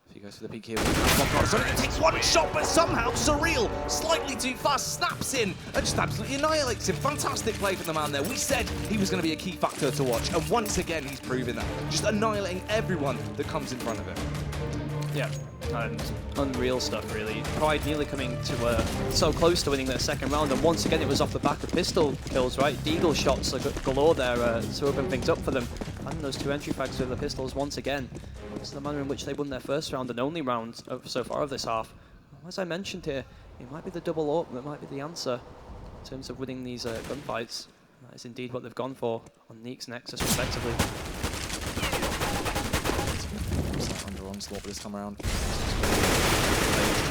E: If he goes for the peek here, so he takes one shot, but somehow Surreal, slightly too fast, snaps in and just absolutely annihilates him. Fantastic play from the man there. We said he was going to be a key factor to watch, and once again he's proven that. Just annihilating everyone that comes in front of him.
F: Yeah, and unreal stuff really. Pride nearly coming to so close to winning their second round, and once again it was off the back of pistol kills, right? Deagle shots galore there to open things up for them. And those 2 entry frags with the pistols once again. It's the manner in which they won their first round and only round so far of this half. As I mentioned here, it might be the double AWP that might be the answer in terms of winning these gunfights. That is indeed what they've gone for on Neek's Nexus respectively.
E: Under onslaught this time around. Try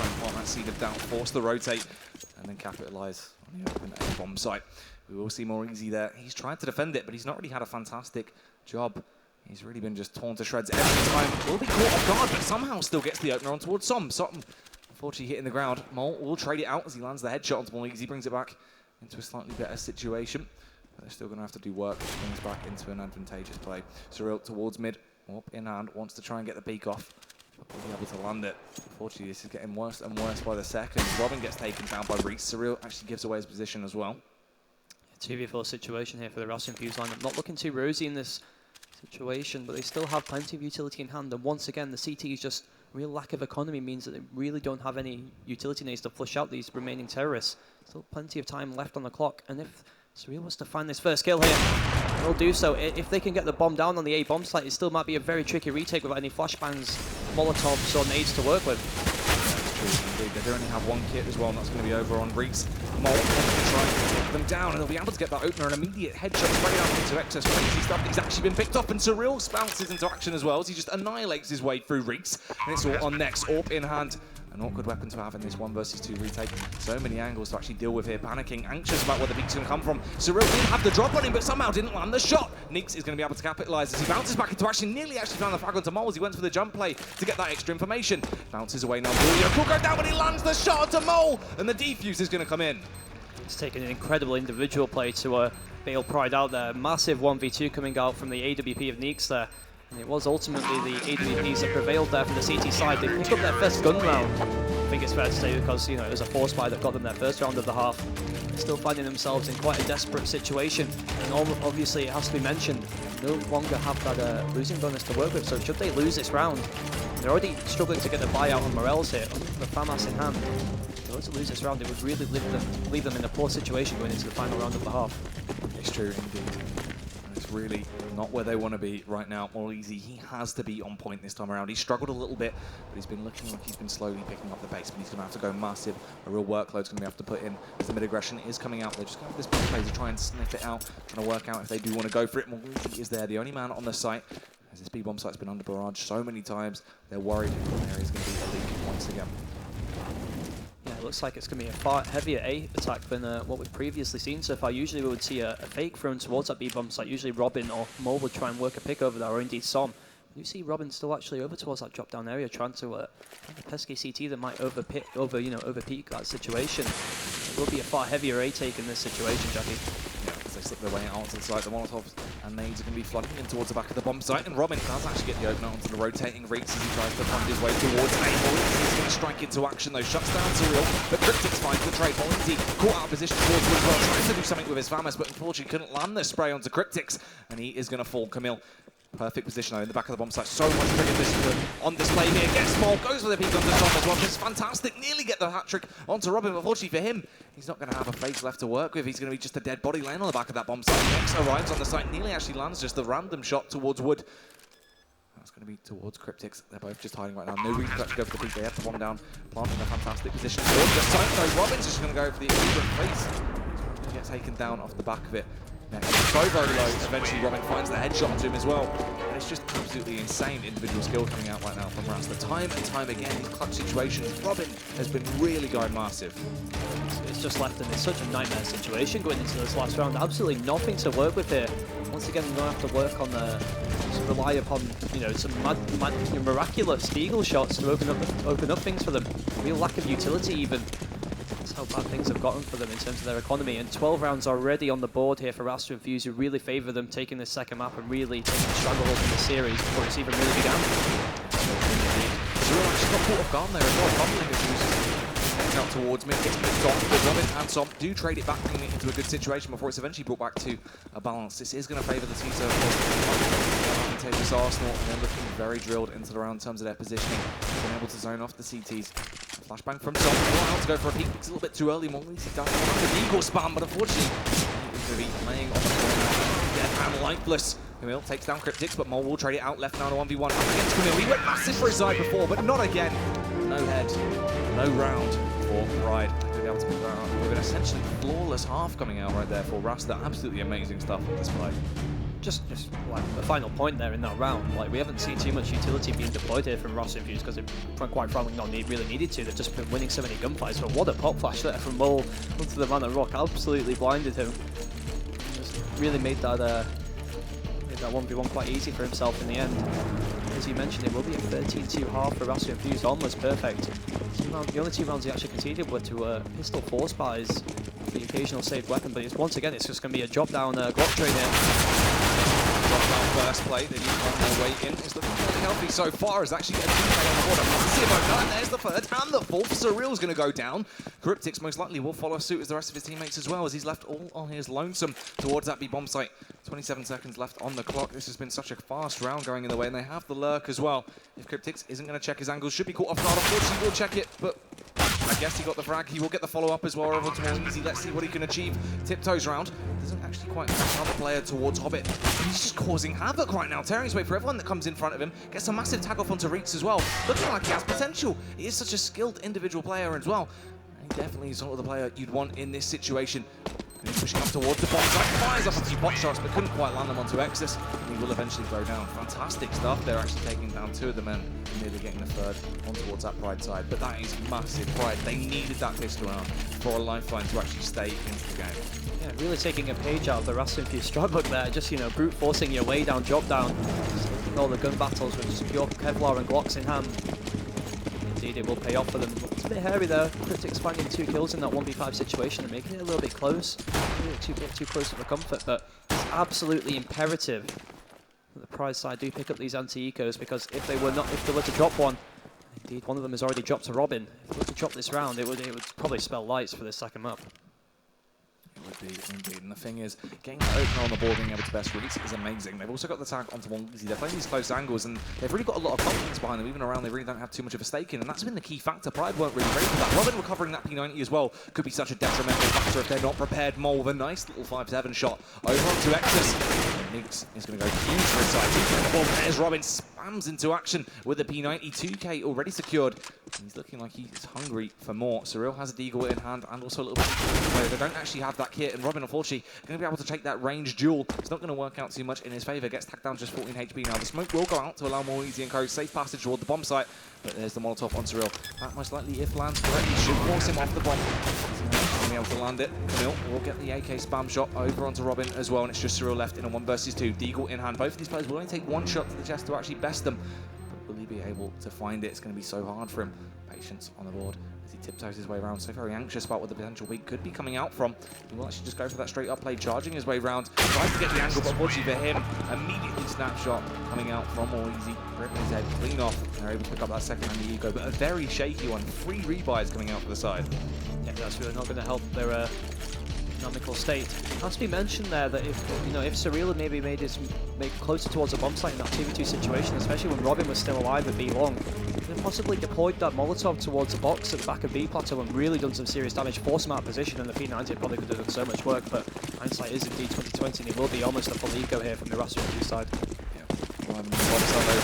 E: and plant that seed of doubt, force the rotate, and then capitalise on the open A bomb site. We will see more easy there. He's tried to defend it, but he's not really had a fantastic job. He's really been just torn to shreds every time. Will be caught off guard, but somehow still gets the opener on towards Som. Unfortunately hitting the ground. Mole will trade it out as he lands the headshot onto Mole. He brings it back into a slightly better situation. But they're still going to have to do work to bring this back into an advantageous play. Surreal towards mid. Up in hand. Wants to try and get the peak off. But will be able to land it. Unfortunately, this is getting worse and worse by the second. Robin gets taken down by Reese. Surreal actually gives away his position as well.
F: 2v4 situation here for the Rasta Infused lineup. Not looking too rosy in this situation, but they still have plenty of utility in hand. And once again, the CT is just real lack of economy means that they really don't have any utility nades to flush out these remaining terrorists. Still plenty of time left on the clock, and if Surreal was to find this first kill here, they'll do so. If they can get the bomb down on the A bomb site, it still might be a very tricky retake without any flashbangs, molotovs or nades to work with.
E: They do only have 1 kit as well, and that's going to be over on Reese. Mole wants to try and take them down, and they'll be able to get that opener. An immediate headshot straight out into excess. Crazy stuff. He's actually been picked up, and Surreal bounces into action as well as he just annihilates his way through Reese. And it's all on next. AWP in hand. An awkward weapon to have in this 1 versus 2 retake. So many angles to actually deal with here. Panicking, anxious about where the peak's going to come from. Surreal did have the drop on him, but somehow didn't land the shot. Neeks is going to be able to capitalise as he bounces back into action. Nearly actually found the frag onto Mole as he went for the jump play to get that extra information. Bounces away now. Julio could go down, but he lands the shot onto Mole, and the defuse is going to come in.
F: It's taken an incredible individual play to bail Pride out there. Massive 1v2 coming out from the AWP of Neeks there. And it was ultimately the AWPs that prevailed there from the CT side. They picked up their first gun round, I think it's fair to say, because it was a force buy that got them their first round of the half. They're still finding themselves in quite a desperate situation. And obviously it has to be mentioned, no longer have that losing bonus to work with. So should they lose this round, they're already struggling to get the buyout on Morels here, the FAMAS in hand. If they were to lose this round, it would really leave them in a poor situation going into the final round of the half.
E: It's true indeed. It's really not where they want to be right now. More easy. He has to be on point this time around. He struggled a little bit, but he's been looking like he's been slowly picking up the pace. But he's going to have to go massive. A real workload's going to have to put in as the mid aggression is coming out. They're just going to have this big play to try and sniff it out, trying to work out if they do want to go for it. More easy is there, the only man on the site. As this B-bomb site's been under barrage so many times, they're worried there is going to be a leak once again.
F: Yeah, it looks like it's going to be a far heavier A attack than what we've previously seen so far. Usually we would see a fake thrown towards that B-bomb site. Usually Robin or Mo would try and work a pick over there, or indeed Som. You see Robin still actually over towards that drop-down area, trying to have a pesky CT that might overpeak that situation. It will be a far heavier A take in this situation, Jackie.
E: Yeah, as they slip their way out to the side, the Molotovs and nades are going to be flooding in towards the back of the bomb site, and Robin does actually get the opener onto the rotating Reeks as he tries to find his way towards A. He's going to strike into action though, shuts down Surreal, but Cryptix finds the trade. Molinzi caught out of position towards Wood as well, tries to do something with his FAMAS, but unfortunately couldn't land the spray onto Cryptix, and he is going to fall. Camille, perfect position though in the back of the bomb site. So much trigger position on display here. Gets small, goes for the peak onto Som as well. It's fantastic. Nearly get the hat trick onto Robin, but unfortunately for him, he's not going to have a face left to work with. He's going to be just a dead body laying on the back of that bomb site. Next arrives on the site, nearly actually lands just a random shot towards Wood. That's going to be towards Cryptix. They're both just hiding right now. No reason to actually go for the peak. They have the bomb down, planting a fantastic position towards the site though. Robin's just going to go for the equivalent face. He's going to get taken down off the back of it. So very low, eventually Robin finds the headshot onto him as well. And it's just absolutely insane individual skill coming out right now from Rasta. Time and time again in clutch situations, Robin has been really going massive.
F: It's just left him in such a nightmare situation going into this last round. Absolutely nothing to work with here. Once again, we're going to have to work on rely upon some miraculous Deagle shots to open up things for them. Real lack of utility even. How bad things have gotten for them in terms of their economy, and 12 rounds already on the board here for Rasta Infused, who really favour them taking this second map and really taking the stranglehold in the series before it's even really began.
E: Surreal actually got caught off guard there as well. pushing up towards mid, gets moved on, but Robin and Som do trade it back, bringing it into a good situation before it's eventually brought back to a balance. This is going to favour the teams that are advantageous Arsenal, and they're looking very drilled into the round in terms of their positioning. Being able to zone off the CTs. Flashbang from Som, out to go for a peek. It's a little bit too early. More easy down the eagle spam, but unfortunately, he's going to be laying off the corner. Dead and lifeless. Camille takes down Cryptix, but Mole will trade it out. Left now to 1v1 up against Camille. He went massive for his side before, but not again. No head, no round for Pride. To be able to pick that up with an essentially flawless half coming out right there for Rasta. Absolutely amazing stuff on display.
F: Just like the final point there in that round, like we haven't seen too much utility being deployed here from Rasta Infused because they've quite frankly not really needed to. They've just been winning so many gunfights. But what a pop flash there from Mole onto the man at Rock, absolutely blinded him. Just really made that 1v1 quite easy for himself in the end. As you mentioned, it will be a 13-2 half for Rasta Infused, almost perfect. The only 2 rounds he actually conceded were to pistol force buys, the occasional saved weapon, but once again it's just going to be a drop down Glock train here.
E: First play, they need on their way in. It's looking really healthy so far. Is actually getting 2 on the board. And there's the third and the fourth. Surreal's going to go down. Cryptix most likely will follow suit as the rest of his teammates as well, as he's left all on his lonesome towards that B bomb site. 27 seconds left on the clock. This has been such a fast round going in the way, and they have the lurk as well. If Cryptix isn't going to check his angles, should be caught off guard. Unfortunately, he will check it, but I guess he got the frag. He will get the follow-up as well. Over to Easy. Let's see what he can achieve. Tiptoes round. Doesn't actually quite have another player towards Hobbit. He's just causing havoc right now, tearing his way for everyone that comes in front of him. Gets a massive tag off onto Reeks as well. Looking like he has potential. He is such a skilled individual player as well. And he definitely is sort of the player you'd want in this situation. He's pushing up towards the bomb site, fires up a few pot shots, but couldn't quite land them onto Exodus. And he will eventually throw down. Fantastic stuff. They're actually taking down 2 of the men, nearly getting the third on towards that Pride side. But that is massive. Pride, they needed that pistol round for a lifeline to actually stay into the game.
F: Yeah, really taking a page out of the Rasta Infused struggle there. Just, you know, brute forcing your way down, drop down. Just taking all the gun battles with just pure Kevlar and Glocks in hand. Indeed, it will pay off for them. It's a bit hairy there. Cryptix finding 2 kills in that 1v5 situation and making it a little bit close. A bit too close for comfort, but it's absolutely imperative that the Pride side do pick up these anti-ecos, because if they were to drop one, indeed one of them has already dropped to Robin. If they were to drop this round, it would probably spell lights for this second map.
E: It would be indeed, and the thing is, getting the opener on the board, being able to best release is amazing. They've also got the tag onto one easy. They're playing these close angles, and they've really got a lot of confidence behind them. Even around, they really don't have too much of a stake in, and that's been the key factor. Pride weren't really ready for that. Robin recovering that P90 as well could be such a detrimental factor if they're not prepared. Mole with a nice little 5-7 shot over onto Exus. Nix is going to go huge for his side. There's Robin, spams into action with the P90. 2K already secured. He's looking like he's hungry for more. Surreal has a deagle in hand and also a little bit of they don't actually have that kit, and Robin unfortunately going to be able to take that range duel. It's not going to work out too much in his favour. Gets tagged down just 14 HP now. The smoke will go out to allow more easy and co safe passage toward the bomb site, but there's the Molotov on Surreal. That most likely, if lands correctly, should force him off the bomb. He's able to land it. Camille will get the AK spam shot over onto Robin as well, and it's just Surreal left in a 1 versus 2. Deagle in hand. Both of these players will only take 1 shot to the chest to actually best them, but will he be able to find it? It's going to be so hard for him. Patience on the board as he tiptoes his way around, so very anxious about what the potential weak could be coming out from. He will actually just go for that straight up play, charging his way around, tries to get the angle, but unfortunately for him, immediately snapshot coming out from All Easy, ripping his head clean off, and they're able to pick up that second hand eco, but a very shaky one. 3 rebuys coming out for the side.
F: Yeah, that's really not going to help their economical state. It has to be mentioned there that if Surreal had maybe made closer towards a bomb site in that 2v2 situation, especially when Robin was still alive at B long, then possibly deployed that Molotov towards the box at the back of B plateau and really done some serious damage, forced him out of position, and the P90 probably could have done so much work, but hindsight is indeed 2020, and it will be almost a full eco here from the Rasta Infused side.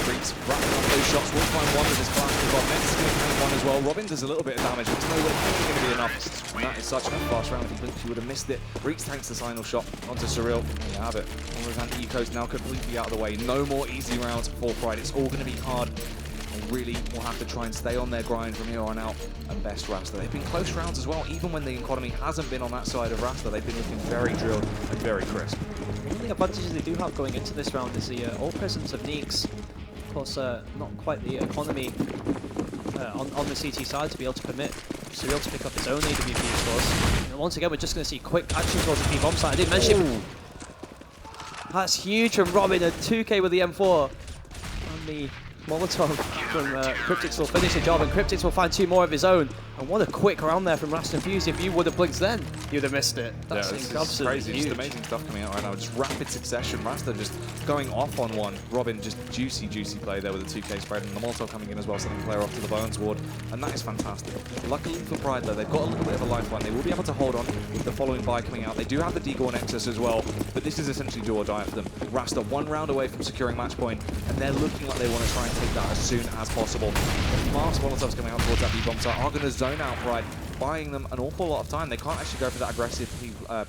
E: Freaks wrapping up those shots. Will find one with his flash as well. Next is going to find one as well. Robin does a little bit of damage, but it's nowhere near going to be enough. And that is such a fast round. If he blinked, he would have missed it. Reeks tanks the final shot onto Surreal. There you have it. All his anti-ecos now completely out of the way. No more easy rounds for Pride. It's all going to be hard. They really will have to try and stay on their grind from here on out and best Rasta. They've been close rounds as well. Even when the economy hasn't been on that side of Rasta, they've been looking very drilled and very crisp.
F: One of the advantages they do have going into this round is the all-presence of Neeks. Of course, not quite the economy on the CT side to be able to permit Surreal to pick up his own AWP scores. And once again, we're just going to see quick action towards the B-bomb site. I didn't mention it. That's huge from Robin, a 2K with the M4. And the Molotov from Cryptix will finish the job, and Cryptix will find 2 more of his own. And what a quick round there from Rasta Infused. If you would have blinked then, you'd have missed it. That's
E: it's
F: absolutely
E: crazy.
F: huge.
E: Just amazing stuff coming out right now. Just rapid succession. Rasta just going off on one. Robin just juicy play there with a 2K spread, and the Molotov coming in as well, sending the player off to the Bones ward, and that is fantastic. Luckily for Pride though, they've got a little bit of a lifeline. They will be able to hold on with the following buy coming out. They do have the Deagle Nexus as well, but this is essentially do or die for them. Rasta 1 round away from securing match point, and they're looking like they want to try and take that as soon as possible. The fast Molotovs coming out towards that B-bomb site are going to zone out Pride, buying them an awful lot of time. They can't actually go for that aggressive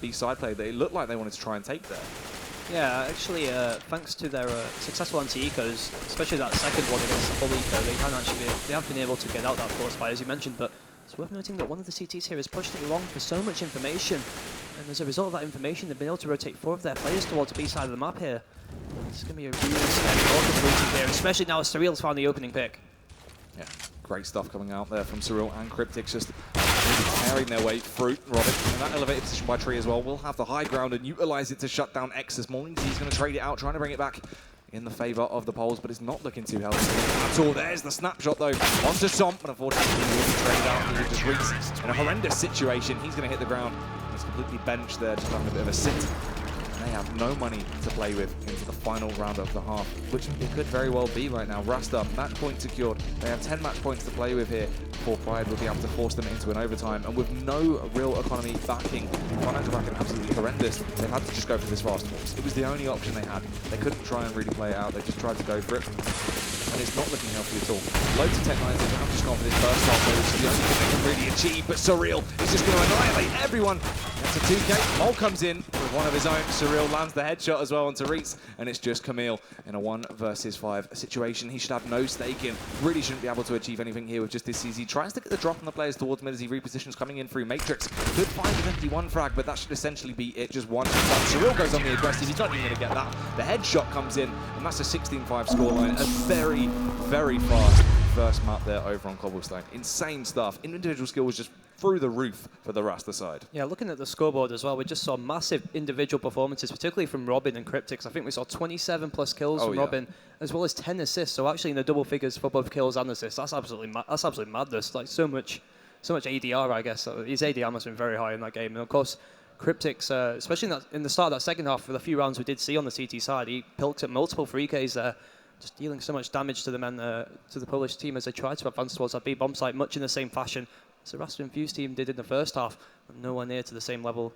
E: B-side play that it looked like they wanted to try and take there.
F: Yeah, actually, thanks to their successful anti-ecos, especially that second one against the full eco, they have been able to get out that force fight, as you mentioned, but it's worth noting that one of the CTs here has pushed it along for so much information, and as a result of that information, they've been able to rotate 4 of their players towards the B side of the map here. It's going to be a really scary ball completing here, especially now as Surreal's found the opening pick.
E: Yeah, great stuff coming out there from Surreal and Cryptic, just really tearing their way through. Robin in that elevated position by Tree as well will have the high ground and utilize it to shut down X this morning. He's going to trade it out, trying to bring it back in the favour of the Poles, but it's not looking too healthy at all. There's the snapshot though, onto Somp, and unfortunately he will be traded out. He will just Reese in a horrendous situation. He's going to hit the ground. He's completely benched there, just having a bit of a sit. They have no money to play with into the final round of the half, which it could very well be right now. Rasta, match point secured. They have 10 match points to play with here before Pride will be able to force them into an overtime. And with no real economy backing, financial backing absolutely horrendous, they've had to just go for this fast force. It was the only option they had. They couldn't try and really play it out. They just tried to go for it. And it's not looking healthy at all. Loads of tech lines in. I'm just gone for this first half, which is the only thing they can really achieve. But Surreal is just going to annihilate everyone. That's a 2K. Mole comes in with one of his own. Surreal lands the headshot as well onto Reese, and it's just Camille in a 1 versus 5 situation. He should have no stake in. Really shouldn't be able to achieve anything here with just this easy. Tries to get the drop on the players towards mid as he repositions coming in through Matrix. Could find an empty 1 frag, but that should essentially be it. Just one. Surreal goes on the aggressive. He's not even going to get that. The headshot comes in, and that's a 16-5 scoreline. A very, very fast first map there over on Cobblestone. Insane stuff. Individual skill was just through the roof for the Rasta side.
F: Yeah, looking at the scoreboard as well, we just saw massive individual performances, particularly from Robin and Cryptics. I think we saw 27 plus kills from Robin, as well as 10 assists. So actually in the double figures for both kills and assists. That's absolutely madness. Like so much ADR, I guess. His ADR must have been very high in that game. And of course, Cryptics, especially in the start of that second half, for the few rounds we did see on the CT side, he pilked at multiple 3Ks there, just dealing so much damage to the men, to the Polish team as they tried to advance towards that B bomb site, much in the same fashion as the Rasta Infused team did in the first half, but nowhere near to the same level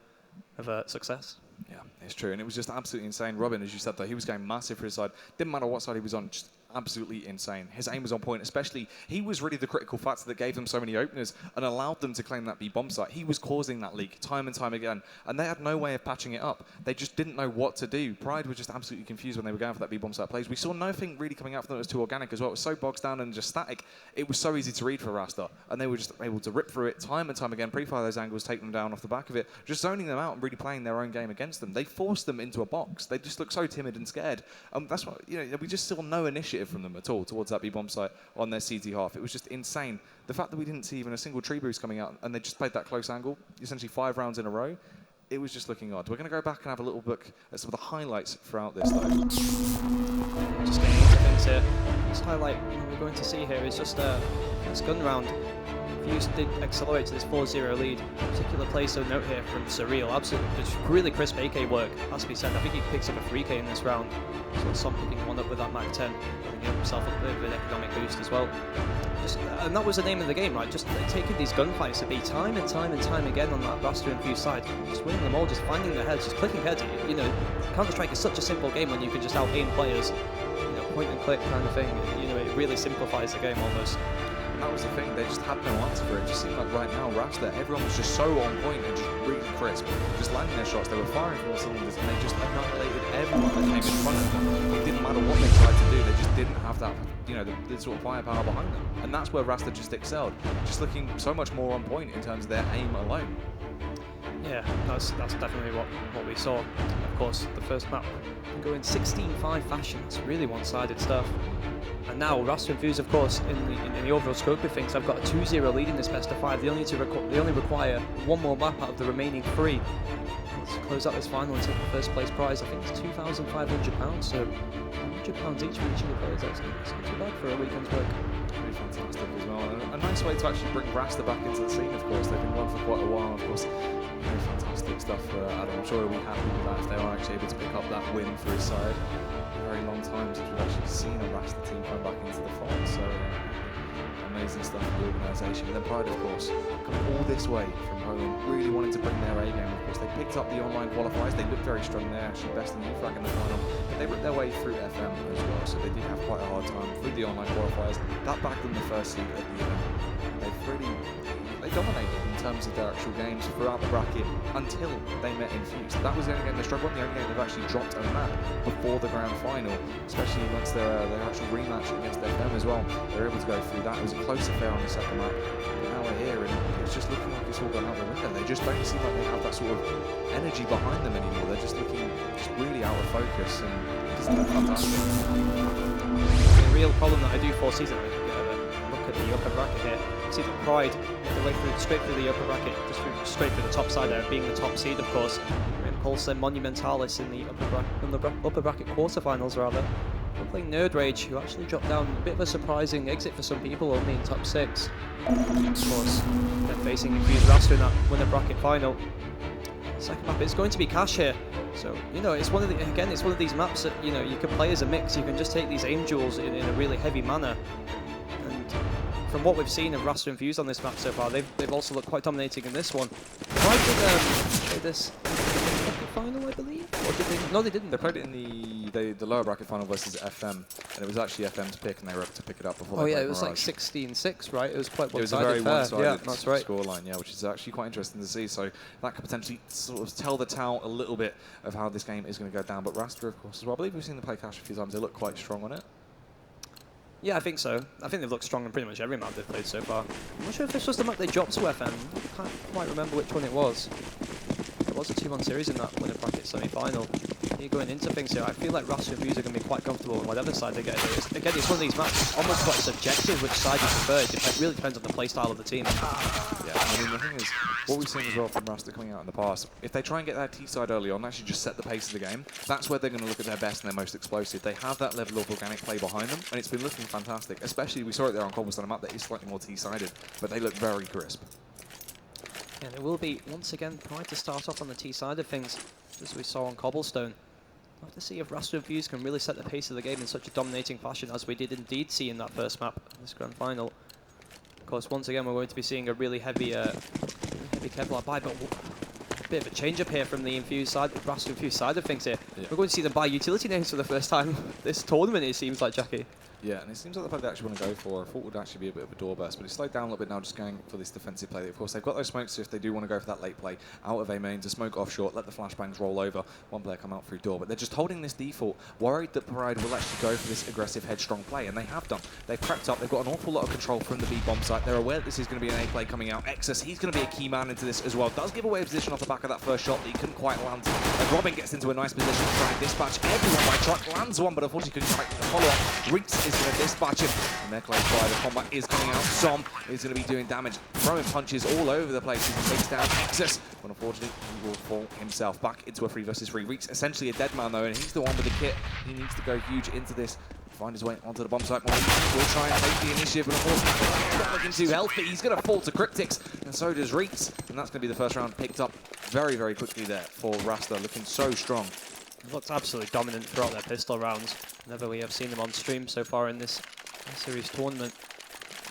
F: of success.
E: Yeah, it's true, and it was just absolutely insane. Robin, as you said, though, he was going massive for his side. Didn't matter what side he was on, just absolutely insane. His aim was on point, especially he was really the critical factor that gave them so many openers and allowed them to claim that B bomb site. He was causing that leak time and time again, and they had no way of patching it up. They just didn't know what to do. Pride was just absolutely confused when they were going for that B bomb site plays. We saw nothing really coming out for them that was too organic as well. It was so bogged down and just static. It was so easy to read for Rasta, and they were just able to rip through it time and time again, pre-fire those angles, take them down off the back of it, just zoning them out and really playing their own game against them. They forced them into a box. They just looked so timid and scared. That's what, we just saw no initiative from them at all towards that B-bomb site on their CT half. It was just insane. The fact that we didn't see even a single tree boost coming out and they just played that close angle, essentially 5 rounds in a row, it was just looking odd. We're going to go back and have a little look at some of the highlights throughout this, though.
F: Just getting into things here. This highlight we're going to see here is just this gun round. Infused did accelerate to this 4-0 lead. Particular place of note here from Surreal. Absolutely, just really crisp AK work, has to be said. I think he picks up a 3K in this round. So Som picking one up with that Mac 10, giving himself a bit of an economic boost as well. And that was the name of the game, right? Just taking these gunfights to be time and time and time again on that Rasta Infused side. Just winning them all, just finding their heads, just clicking heads. Counter-Strike is such a simple game when you can just out-aim players. Point and click kind of thing. It really simplifies the game almost.
E: And that was the thing, they just had no answer for it. It just seemed like right now, Rasta, everyone was just so on point and just really crisp, just landing their shots. They were firing from all cylinders and they just annihilated everyone that came in front of them. It didn't matter what they tried to do, they just didn't have that, the sort of firepower behind them. And that's where Rasta just excelled, just looking so much more on point in terms of their aim alone.
F: Yeah, that's definitely what we saw. Of course, the first map can go in 16-5 fashion. It's really one-sided stuff. And now Rasta Infused, of course, in the overall scope of things, I've got a 2-0 lead in this best of 5. They only require one more map out of the remaining 3. It's close out this final and take the first place prize. I think it's £2,500, so £100 each for each of the players. That's not too bad for a weekend's work.
E: Really fantastic as well. And a nice way to actually bring Rasta back into the scene, of course. They've been gone for quite a while, of course. Really fantastic stuff for Adam. I'm sure he'll be happy with that if they are actually able to pick up that win for his side. A very long time since we've actually seen a Rasta team come back into the fight, so amazing stuff for the organisation. And then Pride, of course, coming all this way from Poland, really wanting to bring their A game. Of course, they picked up the online qualifiers. They looked very strong there, actually best in the UFRAG in the final. But they ripped their way through FM as well, so they did have quite a hard time through the online qualifiers. That backed them the first seed at the end. They dominated in terms of their actual games throughout the bracket until they met Infused. That was the only game they struggled on, the only game they've actually dropped a map before the grand final, especially once their actual rematch against FM as well. They were able to go through that. It was a close affair on the second map. But now we're here and it's just looking like it's all gone out the window. They just don't seem like they have that sort of energy behind them anymore. They're just looking really out of focus and just fantastic.
F: The real problem that I do foresee is that we can get a look at the upper bracket here. See that Pride make their way straight through the upper bracket, just straight through the top side there, being the top seed, of course. Pulse and Monumentalis in the upper bracket quarterfinals, rather. We're playing Nerd Rage, who actually dropped down. A bit of a surprising exit for some people, only in top 6. Of course, they're facing Infused.Rasta in that winner bracket final. Second map is going to be Cash here. So, you know, it's one of these maps that, you know, you can play as a mix. You can just take these aim duels in a really heavy manner. And from what we've seen of Rasta and Infused on this map so far, they've also looked quite dominating in this one. Why did play this final, I believe? Or did they? No, they didn't.
E: They played it in the lower bracket final versus FM, and it was actually FM's pick, and they were able to pick it up before.
F: Oh
E: they
F: yeah,
E: played
F: it was
E: Mirage.
F: like 16-6, right? It was quite one-sided.
E: It was a very one-sided
F: yeah, that's right.
E: scoreline, yeah, which is actually quite interesting to see. So that could potentially sort of tell the tale a little bit of how this game is going to go down. But Rasta, of course, as well. I believe we've seen them play Cash a few times. They look quite strong on it.
F: Yeah, I think so. I think they've looked strong in pretty much every map they've played so far. I'm not sure if this was the map they dropped to FM. I can't quite remember which one it was. It was a 2-1 series in that winner bracket semi-final. You're going into things here. I feel like Rasta and Infused are going to be quite comfortable on whatever side they get. Again, it's one of these maps almost quite subjective which side you prefer. It really depends on the playstyle of the team.
E: Yeah, I mean, the thing is, what we've seen as well from Rasta coming out in the past, if they try and get their T side early on, actually just set the pace of the game, that's where they're going to look at their best and their most explosive. They have that level of organic play behind them, and it's been looking fantastic. Especially, we saw it there on Cobblestone, a map that is slightly more T-sided, but they look very crisp.
F: And it will be, once again, Pride to start off on the T side of things, as we saw on Cobblestone. I'll have to see if Rasta and Infused can really set the pace of the game in such a dominating fashion as we did indeed see in that first map, this grand final. Of course, once again, we're going to be seeing a really heavy Kevlar buy, but a bit of a change up here from the Infused side, the Rasta and Infused side of things here. Yeah. We're going to see them buy utility names for the first time this tournament, it seems like, Jackie.
E: Yeah, and it seems like the play they actually want to go for, I thought would actually be a bit of a door burst, but it's slowed down a little bit now, just going for this defensive play. Of course, they've got those smokes, so if they do want to go for that late play, out of A main, to smoke off short, let the flashbangs roll over, one player come out through door, but they're just holding this default, worried that Pride will actually go for this aggressive, headstrong play, and they have done. They've prepped up, they've got an awful lot of control from the B-bomb site, they're aware that this is going to be an A play coming out. Exus, he's going to be a key man into this as well, does give away a position off the back of that first shot that he couldn't quite land. And Robin gets into a nice position to try and dispatch everyone by truck, lands one, but unfortunately couldn't quite follow up. Reeks is going to dispatch him. And there close by, the combat is coming out. Som is going to be doing damage, throwing punches all over the place as he takes down Exus. But unfortunately, he will fall himself back into a 3 versus 3. Reeks essentially a dead man though, and he's the one with the kit. He needs to go huge into this. Find his way onto the bomb site. We'll try and take the initiative, but unfortunately, he's not looking too healthy. He's going to fall to Cryptics, and so does Reeks. And that's going to be the first round picked up very, very quickly there for Rasta, looking so strong.
F: They've looked absolutely dominant throughout their pistol rounds. Whenever we have seen them on stream so far in this series tournament,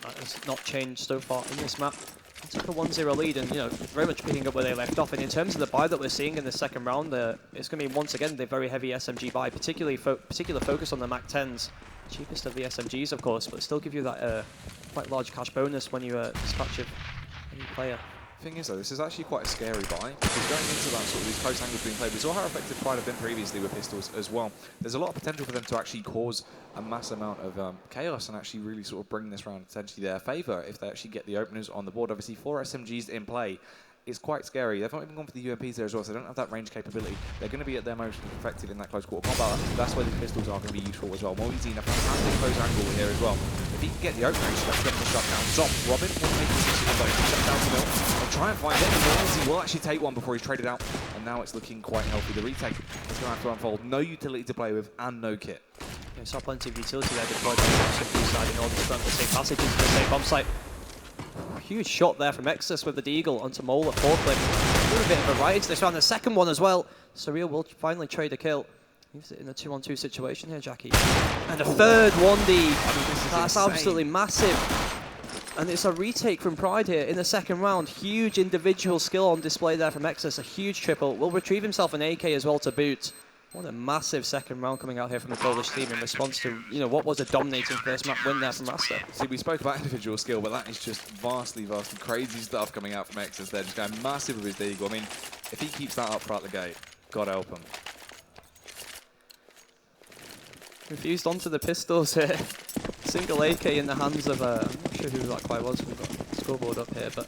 F: that has not changed so far in this map. They took a 1-0 lead and, you know, very much picking up where they left off. And in terms of the buy that we're seeing in the second round, it's going to be once again the very heavy SMG buy, particular focus on the Mac 10s. Cheapest of the SMGs, of course, but still give you that quite large cash bonus when you dispatch a new player.
E: Thing is though, this is actually quite a scary buy, because going into that sort of these close angles being played, we saw how effective Pride have been previously with pistols as well. There's a lot of potential for them to actually cause a mass amount of chaos and actually really sort of bring this round potentially their favour if they actually get the openers on the board. Obviously 4 SMGs in play. It's quite scary. They've not even gone for the UMPs there as well, so they don't have that range capability. They're going to be at their most effective in that close quarter combat. That's where the pistols are going to be useful as well. Moisin, a fantastic close angle here as well. If he can get the opener, he's going to shut down Zop. Robin will make the decision, but he shut down the mill. They'll try and find it. Moisin will actually take one before he's traded out and now it's looking quite healthy. The retake is going to have to unfold. No utility to play with and no kit.
F: We saw plenty of utility there deployed on the Infused side in order to grant the safe passage into the safe bomb site. Huge shot there from Exodus with the Deagle onto Mole at forklift. A bit of a variety to this round. The second one as well. Surreal will finally trade a kill. Leaves it in a 2-on-2 situation here, Jackie. And a third 1D. That's insane. Absolutely massive. And it's a retake from Pride here in the second round. Huge individual skill on display there from Exodus. A huge triple. Will retrieve himself an AK as well to boot. What a massive second round coming out here from the Polish team in response to, you know, what was a dominating first map win there from Rasta.
E: See, we spoke about individual skill, but that is just vastly crazy stuff coming out from Exodus there. Just going massive with his Deagle. I mean, if he keeps that up throughout the gate, God help him.
F: Infused onto the pistols here. Single AK in the hands of, I'm not sure who that quite was. We've got the scoreboard up here, but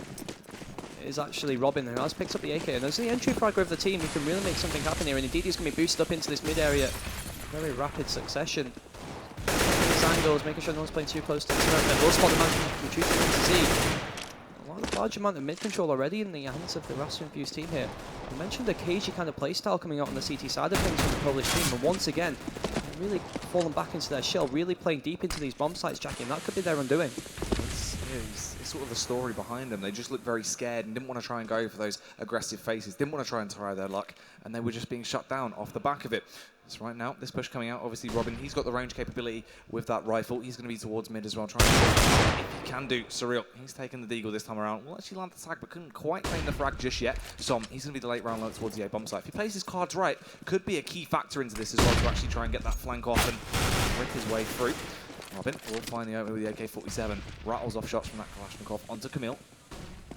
F: it is actually Robin who has picked up the AK. And there's the entry fragger of the team who can really make something happen here. And indeed, he's going to be boosted up into this mid area. Very rapid succession. These angles, making sure no one's playing too close to the center. Will spot the man retreating into Z. A large amount of mid control already in the hands of the Rasta Infused team here. You mentioned the cagey kind of playstyle coming out on the CT side of things from the Polish team, and once again, really falling back into their shell, really playing deep into these bomb sites, Jackie, and that could be their undoing.
E: It's sort of the story behind them. They just looked very scared and didn't want to try and go for those aggressive faces, didn't want to try and try their luck, and they were just being shut down off the back of it. So right now, this push coming out, obviously Robin, he's got the range capability with that rifle. He's going to be towards mid as well, trying to if he can do. Surreal, he's taken the Deagle this time around. Will actually land the tag, but couldn't quite claim the frag just yet. Som, he's going to be the late round look towards the A bomb site. If he plays his cards right, could be a key factor into this as well to actually try and get that flank off and break his way through. Robin will find the opening with the AK-47. Rattles off shots from that Kalashnikov onto Camille.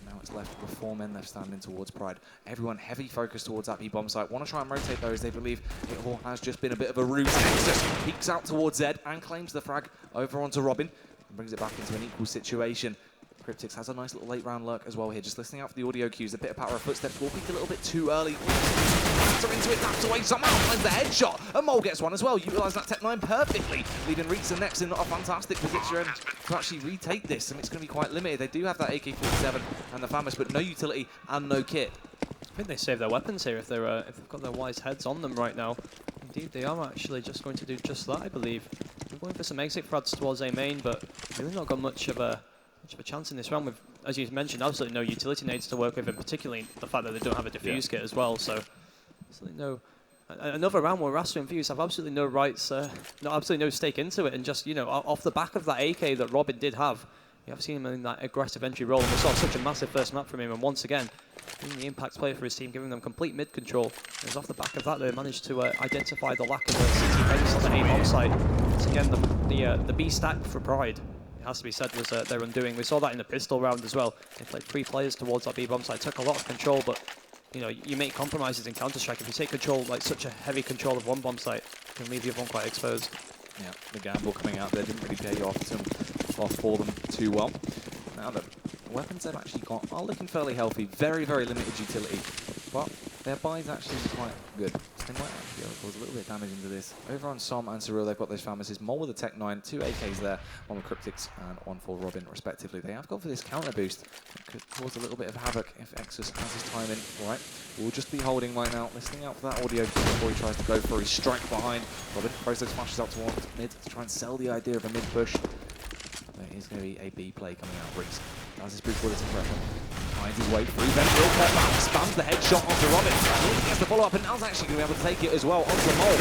E: Now it's left with 4 men left standing towards Pride. Everyone heavy focus towards that B bomb site. Want to try and rotate those. They believe it all has just been a bit of a ruse. Exodus peeks out towards Zed and claims the frag over onto Robin and brings it back into an equal situation. Cryptix has a nice little late round lurk as well here, just listening out for the audio cues. A bit of patter of footsteps will peak a little bit too early. Factor into it, taps away somehow, finds the headshot, and Mole gets one as well. Utilise that Tech 9 perfectly, leaving Reeks and Nex in a fantastic position to actually retake this, and it's going to be quite limited. They do have that AK-47 and the FAMAS, but no utility and no kit.
F: I think they save their weapons here if they've got their wise heads on them right now. Indeed, they are actually just going to do just that, I believe. They're going for some exit frads towards A main, but really not got much of a chance in this round with, as you mentioned, absolutely no utility nades to work with, and particularly the fact that they don't have a defuse kit as well. So, absolutely no. Another round where Rasta Infused have absolutely no rights, absolutely no stake into it, and just, you know, off the back of that AK that Robin did have, you have seen him in that aggressive entry role, and we saw such a massive first map from him, and once again, being the impact player for his team, giving them complete mid control. It was off the back of that they managed to identify the lack of a CT presence on the A bomb site. Once again, the B stack for Pride, it has to be said, was their undoing. We saw that in the pistol round as well. They played 3 players towards that B bomb site, took a lot of control, but you know, you make compromises in Counter-Strike. If you take control, like such a heavy control of one bomb site, it can leave the other one quite exposed.
E: Yeah, the gamble coming out there didn't really pay off for them too well. Now the weapons they've actually got are looking fairly healthy, very limited utility, but their buys actually quite good. So they might actually be able to cause a little bit of damage into this. Over on Som and Surreal, they've got those FAMASes. Mole with the Tech 9, 2 AKs there, one with Cryptix and one for Robin, respectively. They have gone for this counter boost. It could cause a little bit of havoc if Exodus has his time in. All right, we'll just be holding right now, listening out for that audio before he tries to go for his strike behind. Robin, Process flashes out towards mid to try and sell the idea of a mid push. There is going to be a B play coming out. Reeks does his boost bullet impression. Finds his way through, then will cut back, spams the headshot onto Robin. He gets the follow-up, and Now's actually going to be able to take it as well onto Mole.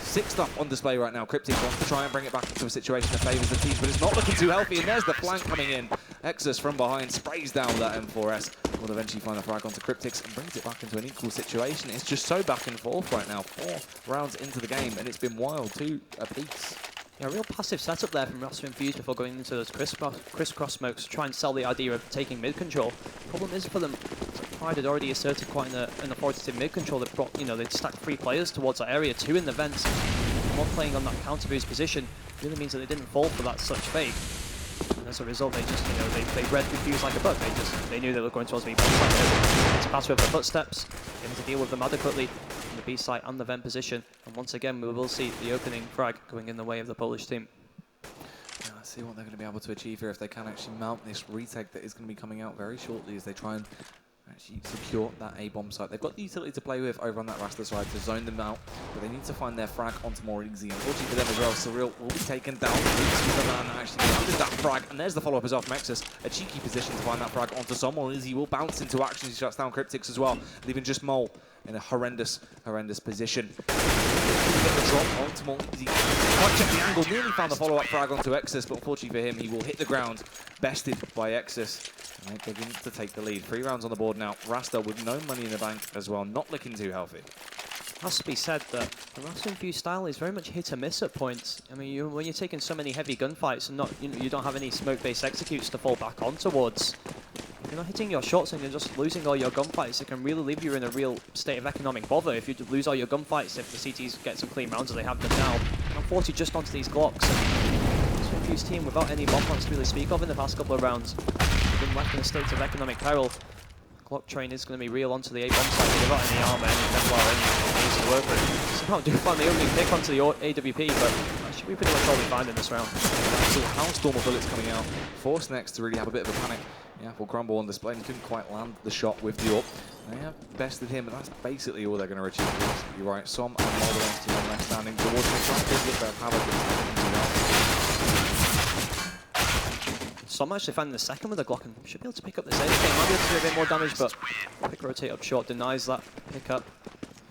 E: 6 stuff on display right now. Cryptix wants to try and bring it back into a situation that favours the team, but it's not looking too healthy, and there's the flank coming in. Exodus from behind sprays down that M4S. Will eventually find the frag onto Cryptix and brings it back into an equal situation. It's just so back and forth right now. 4 rounds into the game, and it's been wild, 2 apiece.
F: Yeah, a real passive setup there from Rasta Infused before going into those crisscross smokes to try and sell the idea of taking mid control. Problem is for them, Pride had already asserted quite an authoritative mid control. They brought, you know, they'd stacked 3 players towards that area, 2 in the vents. And 1 playing on that counter boost position really means that they didn't fall for that such fake. And as a result, they just, you know, they read Infused like a book. They knew they were going towards the B bomb site. It's a pass with the footsteps, able to deal with them adequately in the B site and the vent position. And once again, we will see the opening frag going in the way of the Polish team.
E: Yeah, let's see what they're going to be able to achieve here if they can actually mount this retake that is going to be coming out very shortly as they try and actually secure that A bomb site. They've got the utility to play with over on that Rasta side to zone them out, but they need to find their frag onto more easy. Unfortunately for them as well, Surreal will be taken down. Actually landed that frag, and there's the follow-up as well from Exus. A cheeky position to find that frag onto some more easy. Will bounce into action. He shuts down Cryptics as well, leaving just Mole in a horrendous position. Get the drop onto more easy. Can't check the angle. Nearly found the follow-up frag onto Exus, but unfortunately for him, he will hit the ground, bested by Exus. And they begin to take the lead. 3 rounds on the board now. Rasta with no money in the bank as well, not looking too healthy.
F: Has to be said that the Rasta Infused style is very much hit and miss at points. I mean, when you're taking so many heavy gunfights and you don't have any smoke-based executes to fall back on towards, if you're not hitting your shots and you're just losing all your gunfights, it can really leave you in a real state of economic bother. If you lose all your gunfights, if the CTs get some clean rounds as they have them now, and force you just onto these Glocks. This Infused team, without any bomb points to really speak of in the past couple of rounds, been left in a state of economic peril. Glock train is going to be real onto the A-bomb side without any armor, any Kevlar, any things to work with. Somehow do find the opening pick onto the AWP, but that should be pretty much all we find in this round.
E: Absolute hailstorm of bullets coming out. Forced next to really have a bit of a panic. Yeah, for Grumble on display, and he couldn't quite land the shot with the AWP. They have bested him, but that's basically all they're going to achieve. You're right, Som and Mulder to one left standing towards the front. Does look like Havoc.
F: Som actually finding the second with a Glock and should be able to pick up this edge. Might be able to do a bit more damage, but quick rotate up short denies that pickup.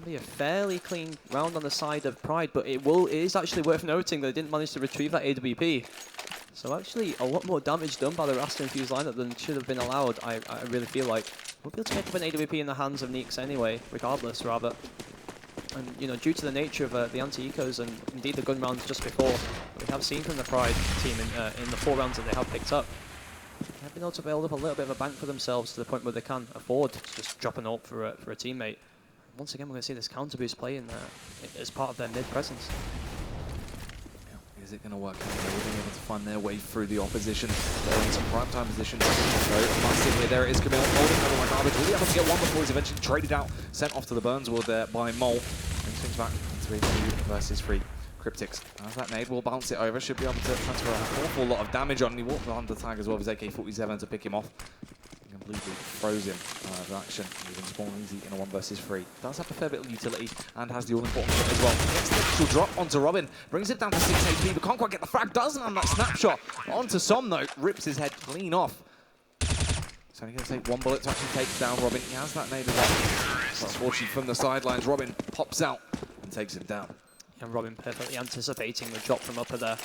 F: Be a fairly clean round on the side of Pride, but it is actually worth noting that they didn't manage to retrieve that AWP. So actually a lot more damage done by the Rasta Infused lineup than should have been allowed, I really feel like. We'll be able to pick up an AWP in the hands of Neeks anyway, regardless, rather. And, you know, due to the nature of the anti-ecos and indeed the gun rounds just before, we have seen from the Pride team in the 4 rounds that they have picked up, they have been able to build up a little bit of a bank for themselves to the point where they can afford to just drop an ult for a teammate. Once again, we're going to see this counter boost play as part of their mid presence.
E: Is it going to work? They're being able to find their way through the opposition. They're in some prime time positions. So massively, there it is. Camille holding number 1 garbage. Will he able to get one before he's eventually traded out, sent off to the Burns ward there by Mole. And swings back 3-2 versus 3. Cryptics, as that nade will bounce it over, should be able to transfer an awful lot of damage on. He walked behind the tag as well with his AK-47 to pick him off. Completely froze him out of action, leaving Spawn easy in a 1 versus 3. Does have a fair bit of utility and has the all-important shot as well. Gets the initial drop onto Robin, brings it down to 6 HP, but can't quite get the frag. Doesn't have that snapshot onto Som though, rips his head clean off. So only going to take 1 bullet to actually take down Robin. He has that nade as well. So unfortunately from the sidelines, Robin pops out and takes him down.
F: And Robin perfectly anticipating the drop from upper there.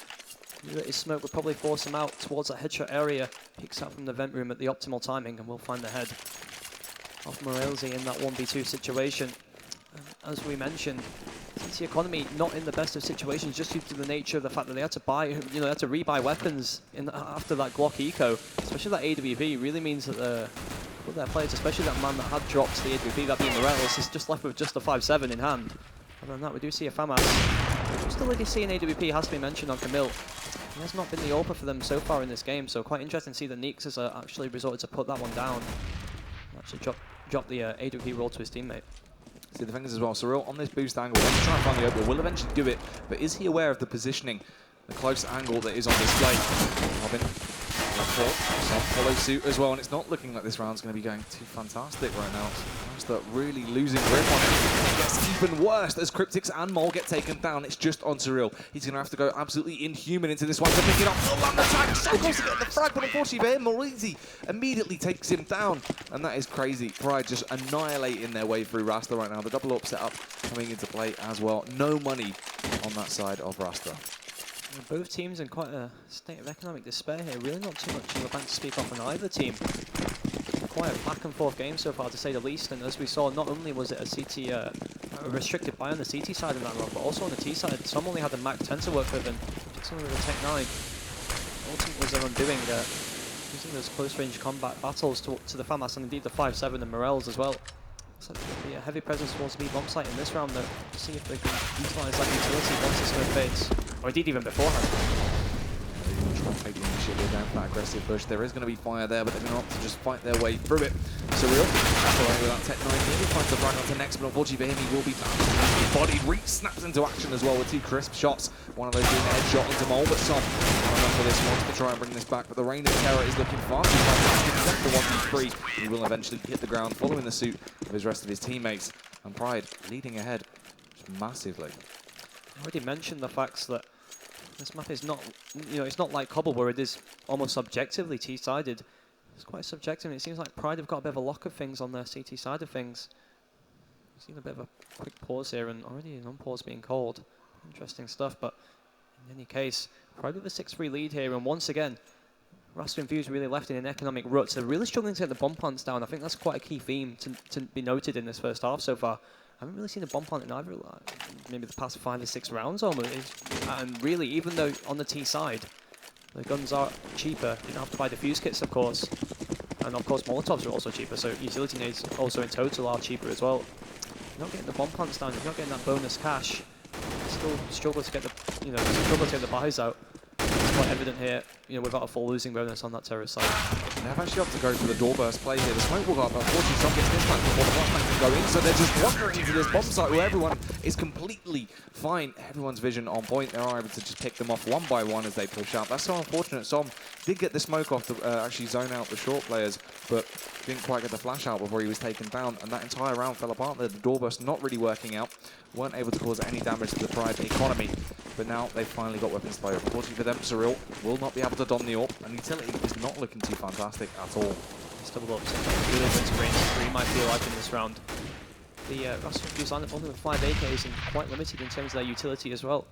F: Knew that his smoke would probably force him out towards that headshot area. Peeks out from the vent room at the optimal timing and will find the head of Morelzi in that 1v2 situation. As we mentioned, CT Economy not in the best of situations just due to the nature of the fact that they had to buy, they had to rebuy weapons after that Glock eco. Especially that AWP really means that their players, especially that man that had dropped the AWP, that being Morales, is just left with just a 5-7 in hand. Other than that, we do see a FAMAS. Just the ADC and AWP has to be mentioned on Camille. He has not been the AWP for them so far in this game, so quite interesting to see that Neeks has actually resorted to put that one down. Actually drop the AWP roll to his teammate.
E: See the thing is as well, Surreal on this boost angle, wants to try and find the opening, will eventually do it, but is he aware of the positioning, the close angle that is on display? Robin, some follow suit as well, and it's not looking like this round's going to be going too fantastic right now. Rasta really losing grip on it. It gets even worse as Cryptics and Mole get taken down. It's just on Surreal. He's going to have to go absolutely inhuman into this one to pick it up. Oh, and the tag so close to get the frag, but unfortunately for him, Morisi immediately takes him down, and that is crazy. Pride just annihilating their way through Rasta right now. The double up setup coming into play as well. No money on that side of Rasta.
F: Both teams in quite a state of economic despair here. Really not too much of a bank to speak of on either team. Quite a back and forth game so far, to say the least. And as we saw, not only was it a restricted buy on the CT side in that run, but also on the T side. Some only had the Mac 10 to work with, and some of the Tech 9. Ultimately was their undoing, using those close range combat battles to the FAMAS and indeed the 5-7 and Morels as well. So there'll be a heavy presence towards the B-bomb site in this round, though, to see if they can utilise that utility once the smoke fades, or indeed even beforehand.
E: They're going to try take the initiative. They're down for that aggressive push. There is going to be fire there, but they're going to opt to just fight their way through it. Surreal, that's away with that Tech 9. Nearly finds the frag onto next, but unfortunately for him, he will be bodied. Reach snaps into action as well with 2 crisp shots. One of those being a headshot onto Mole, but Som not enough for this one to try and bring this back. But the Reign of Terror is looking far too fantastic. The 1v3. He will eventually hit the ground, following the suit of his rest of his teammates. And Pride leading ahead massively.
F: I already mentioned the facts that this map is not, it's not like Cobble where it is almost objectively T-sided. It's quite subjective, and it seems like Pride have got a bit of a lock of things on their CT side of things. We've seen a bit of a quick pause here, and already an unpause being called. Interesting stuff, but in any case, Pride with a 6-3 lead here, and once again, Rasta Infused really left in an economic rut. So they're really struggling to get the bomb plants down. I think that's quite a key theme to be noted in this first half so far. I haven't really seen a bomb plant in either, maybe the past 5 or 6 rounds almost. And really, even though on the T side, the guns are cheaper, you don't have to buy defuse kits, of course. And of course, Molotovs are also cheaper, so utility nades also in total are cheaper as well. You're not getting the bomb plants down, you're not getting that bonus cash. You still struggle to get the buys out. It's quite evident here, without a full losing bonus on that terrorist side.
E: They've actually opted to go for the door burst play here. The smoke will go up, but unfortunately Som gets this back before the flashbang can go in, so they're just wandering into this bomb site where everyone is completely fine. Everyone's vision on point. They're able to just pick them off one by one as they push out. That's so unfortunate. Som did get the smoke off to actually zone out the short players, but didn't quite get the flash out before he was taken down, and that entire round fell apart there. The door burst not really working out. Weren't able to cause any damage to the Pride economy, but now they've finally got weapons fire. Unfortunately for them, Surreal will not be able to don the AWP, and Utility is not looking too fantastic at all.
F: Still got really good range 3 might feel like in this round. The Rasta Infused lineup only with 5 AKs and quite limited in terms of their utility as well.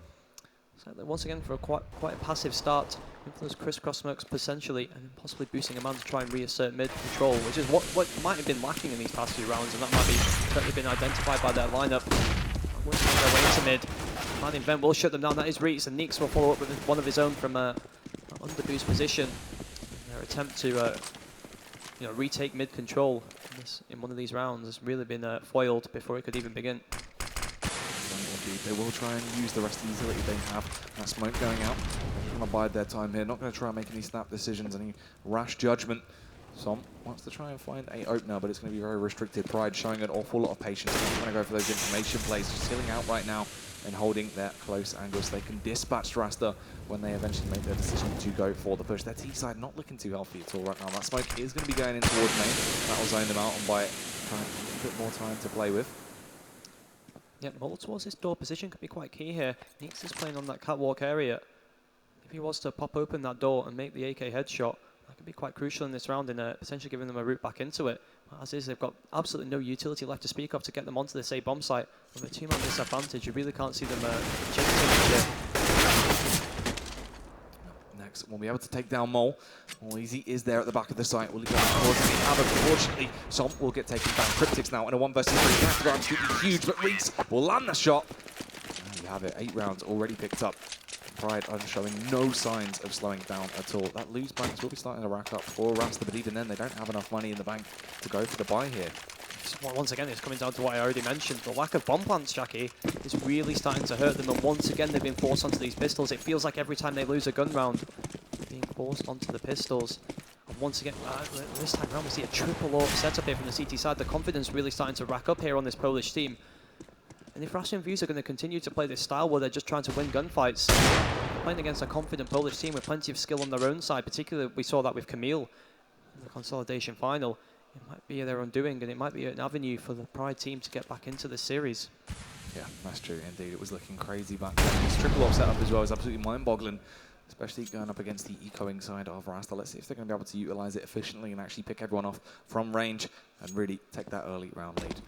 F: So once again for a quite a passive start, with those crisscross smokes potentially, and possibly boosting a man to try and reassert mid control, which is what might have been lacking in these past few rounds, and that might be correctly been identified by their lineup. Once they go away to mid, Man Invent will shut them down. That is Reeks, and Neeks will follow up with one of his own from an under boost position. Their attempt to retake mid control in one of these rounds has really been foiled before it could even begin.
E: They will try and use the rest of the utility they have. That smoke going out. They're going to bide their time here. Not going to try and make any snap decisions, any rash judgment. Som wants to try and find a opener, but it's going to be very restricted. Pride showing an awful lot of patience. They're going to go for those information plays, just chilling out right now and holding their close angles so they can dispatch Rasta when they eventually make their decision to go for the push. Their T side not looking too healthy at all right now. That smoke is going to be going in towards main. That will zone them out and buy trying a bit more time to play with.
F: Yeah, Mole towards this door position could be quite key here. Neeks is playing on that catwalk area. If he was to pop open that door and make the AK headshot, that could be quite crucial in this round in potentially giving them a route back into it. As is, they've got absolutely no utility left to speak of to get them onto this A bomb site. With a 2-man disadvantage, you really can't see them chasing it.
E: Next, we'll be able to take down Mole. All easy is there at the back of the site. Will he go towards any havoc? Unfortunately, Som will get taken down. Cryptics now in a 1 versus 3. He has to go absolutely huge, but Reeks will land the shot. There you have it. 8 rounds already picked up. Pride are showing no signs of slowing down at all. That loose banks will be starting to rack up for Rasta, but even then they don't have enough money in the bank to go for the buy here.
F: Once again, it's coming down to what I already mentioned. The lack of bomb plants, Jackie, is really starting to hurt them, and once again they've been forced onto these pistols. It feels like every time they lose a gun round, they're being forced onto the pistols. And once again, this time around we see a triple AWP setup here from the CT side. The confidence really starting to rack up here on this Polish team. And if Rasta Infused are going to continue to play this style where they're just trying to win gunfights, playing against a confident Polish team with plenty of skill on their own side, particularly we saw that with Camille in the consolidation final, it might be their undoing, and it might be an avenue for the Pride team to get back into this series.
E: Yeah, that's true indeed. It was looking crazy back then. This triple AWP setup as well is absolutely mind-boggling, especially going up against the ecoing side of Rasta. Let's see if they're going to be able to utilize it efficiently and actually pick everyone off from range and really take that early round lead.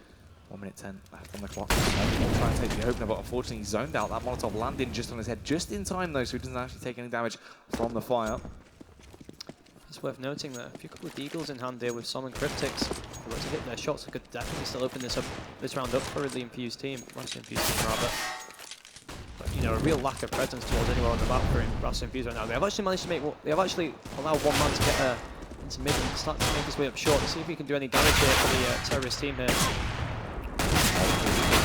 E: 1 minute 10 left on the clock. We'll try and take the opener, but unfortunately he's zoned out. That Molotov landing just on his head, just in time though, so he doesn't actually take any damage from the fire.
F: It's worth noting that a few couple of Deagles in hand here with Som and Cryptics. If they were to hit their shots, they could definitely still open this round up for the Infused team. Rasta Infused team rather. But, a real lack of presence towards anyone on the map for Rasta Infused right now. They have actually managed to allowed one man to get into mid and start to make his way up short. Let's see if he can do any damage here for the terrorist team here.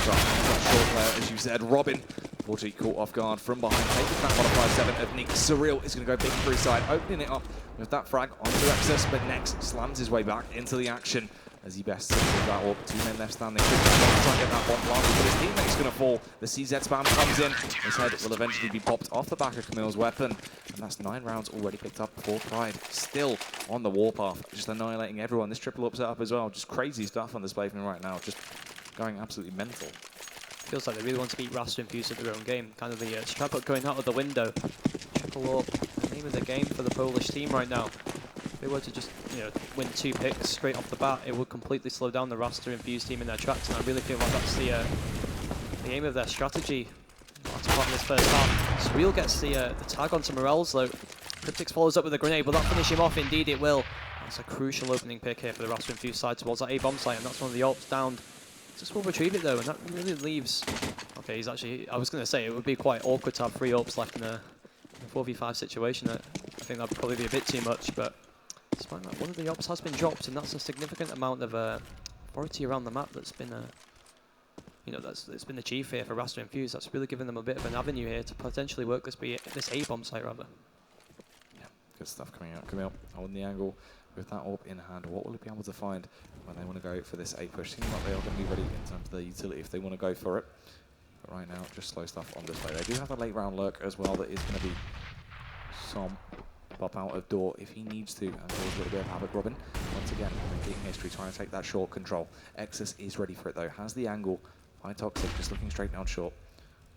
E: Short player, as you said, Robin Unfortunately, caught off guard from behind, taking that modifier 7 of Neek. Surreal is going to go big through side, opening it up with that frag onto Excess, but Next slams his way back into the action as he best sees that up. 2 men left standing. Trying to get that bomb planted, but his teammate's going to fall. The CZ spam comes in. His head will eventually be popped off the back of Camille's weapon, and that's 9 rounds already picked up for Pride. Still on the warpath, just annihilating everyone. This triple up setup as well, just crazy stuff on display from him right now, just going absolutely mental.
F: Feels like they really want to beat Rasta Infused at their own game. Kind of the strap up going out of the window. Triple up, the name of the game for the Polish team right now. If they were to just, win 2 picks straight off the bat, it would completely slow down the Rasta Infused team in their tracks, and I really feel like that's the aim of their strategy. That's part of this first half. Surreal gets the tag onto Morels though. Cryptix follows up with a grenade. Will that finish him off? Indeed it will. That's a crucial opening pick here for the Rasta Infused side towards that A-bomb site, and that's one of the AWPs downed. Just will retrieve it though, and that really leaves... Okay, he's actually... I was going to say, it would be quite awkward to have 3 AWPs left in a 4v5 situation. I think that would probably be a bit too much, but despite that, one of the AWPs has been dropped, and that's a significant amount of authority around the map that's been... that's been achieved here for Rasta Infused. That's really given them a bit of an avenue here to potentially work this A-bomb site, rather.
E: Yeah, good stuff coming out. Camille holding the angle with that AWP in hand. What will it be able to find when they want to go for this A push? Seems like they are going to be ready in terms of the utility if they want to go for it. But right now, just slow stuff on display. They do have a late round lurk as well that is going to be some pop out of door if he needs to, and cause a little bit of havoc. Robin, once again, making history, trying to take that short control. Exus is ready for it though, has the angle. By Toxic, just looking straight down short.